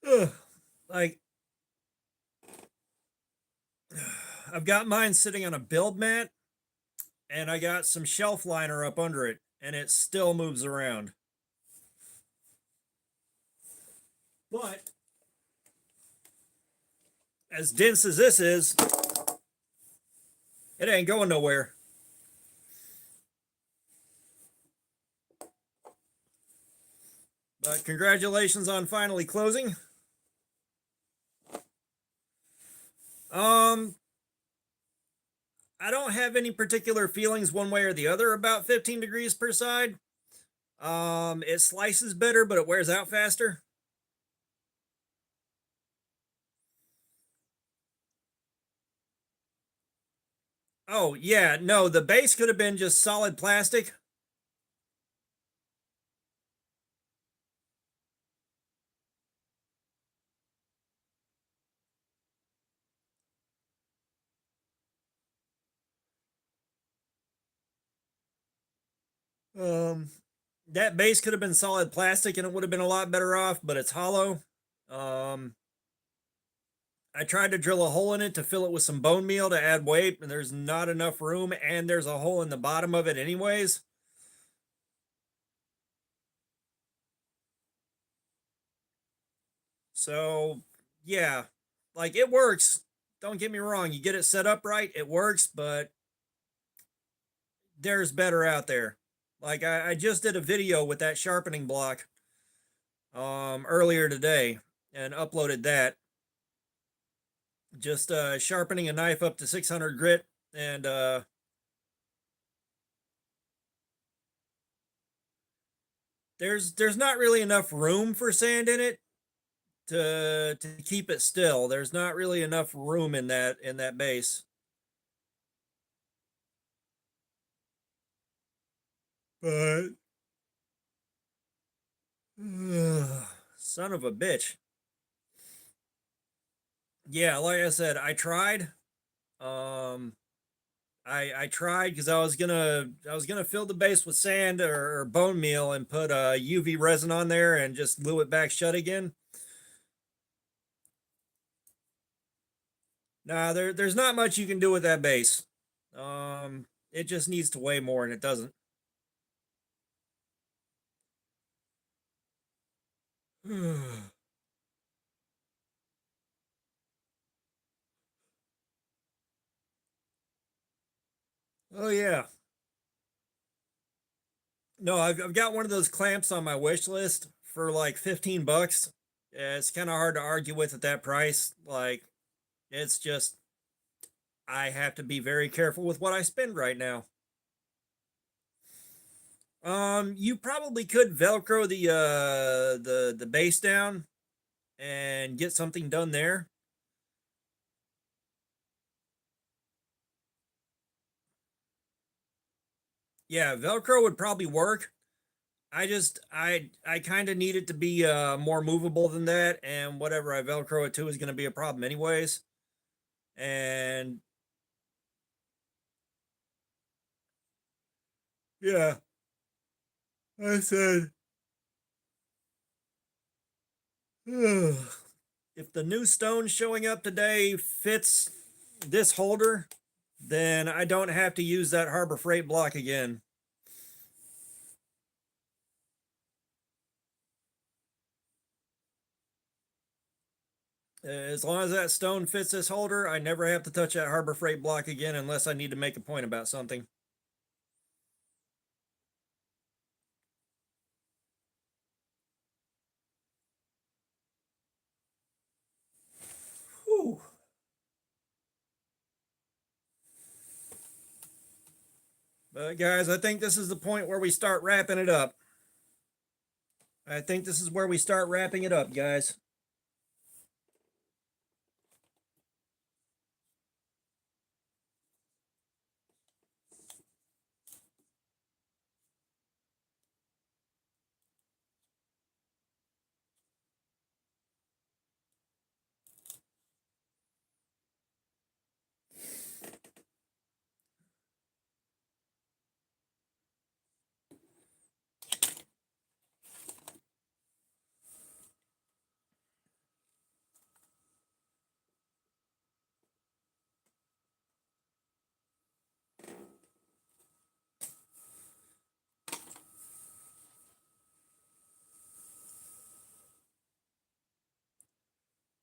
Ugh, like I've got mine sitting on a build mat, and I got some shelf liner up under it, and it still moves around. But as dense as this is, it ain't going nowhere. But congratulations on finally closing. Um, I don't have any particular feelings one way or the other about 15 degrees per side. It slices better, but it wears out faster. Oh, yeah, no, the base could have been just solid plastic. Um, that base could have been solid plastic and it would have been a lot better off, but it's hollow. Um, I tried to drill a hole in it to fill it with some bone meal to add weight, and there's not enough room, and there's a hole in the bottom of it, anyways. So, yeah, like it works. Don't get me wrong. You get it set up right, it works, but there's better out there. Like I just did a video with that sharpening block earlier today and uploaded that. Just sharpening a knife up to 600 grit, and there's not really enough room for sand in it to keep it still. There's not really enough room in that base. But son of a bitch. Yeah, like I said, I tried. Um, I tried because I was gonna fill the base with sand or bone meal and put UV resin on there and just glue it back shut again. Nah, there's not much you can do with that base. It just needs to weigh more, and it doesn't. Oh yeah. No, I've got one of those clamps on my wish list for like 15 bucks. Yeah, it's kind of hard to argue with at that price. Like, it's just, I have to be very careful with what I spend right now. You probably could Velcro the base down and get something done there. Yeah, Velcro would probably work. I kind of need it to be more movable than that, and whatever I Velcro it to is going to be a problem anyways. And yeah, I said, if the new stone showing up today fits this holder, then I don't have to use that Harbor Freight block again. As long as that stone fits this holder, I never have to touch that Harbor Freight block again unless I need to make a point about something. Whew. But guys, I think this is the point where we start wrapping it up. I think this is where we start wrapping it up, guys.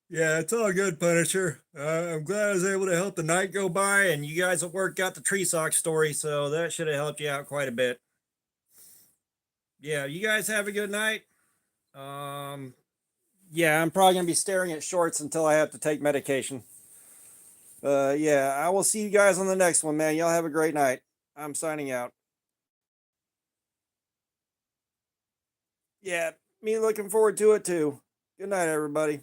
Yeah, it's all good, Punisher. I'm glad I was able to help the night go by, and you guys at work got the tree sock story, so that should have helped you out quite a bit. Yeah, you guys have a good night. Um, yeah, I'm probably gonna be staring at shorts until I have to take medication. Yeah, I will see you guys on the next one, man. Y'all have a great night. I'm signing out. Yeah, me looking forward to it too. Good night, everybody.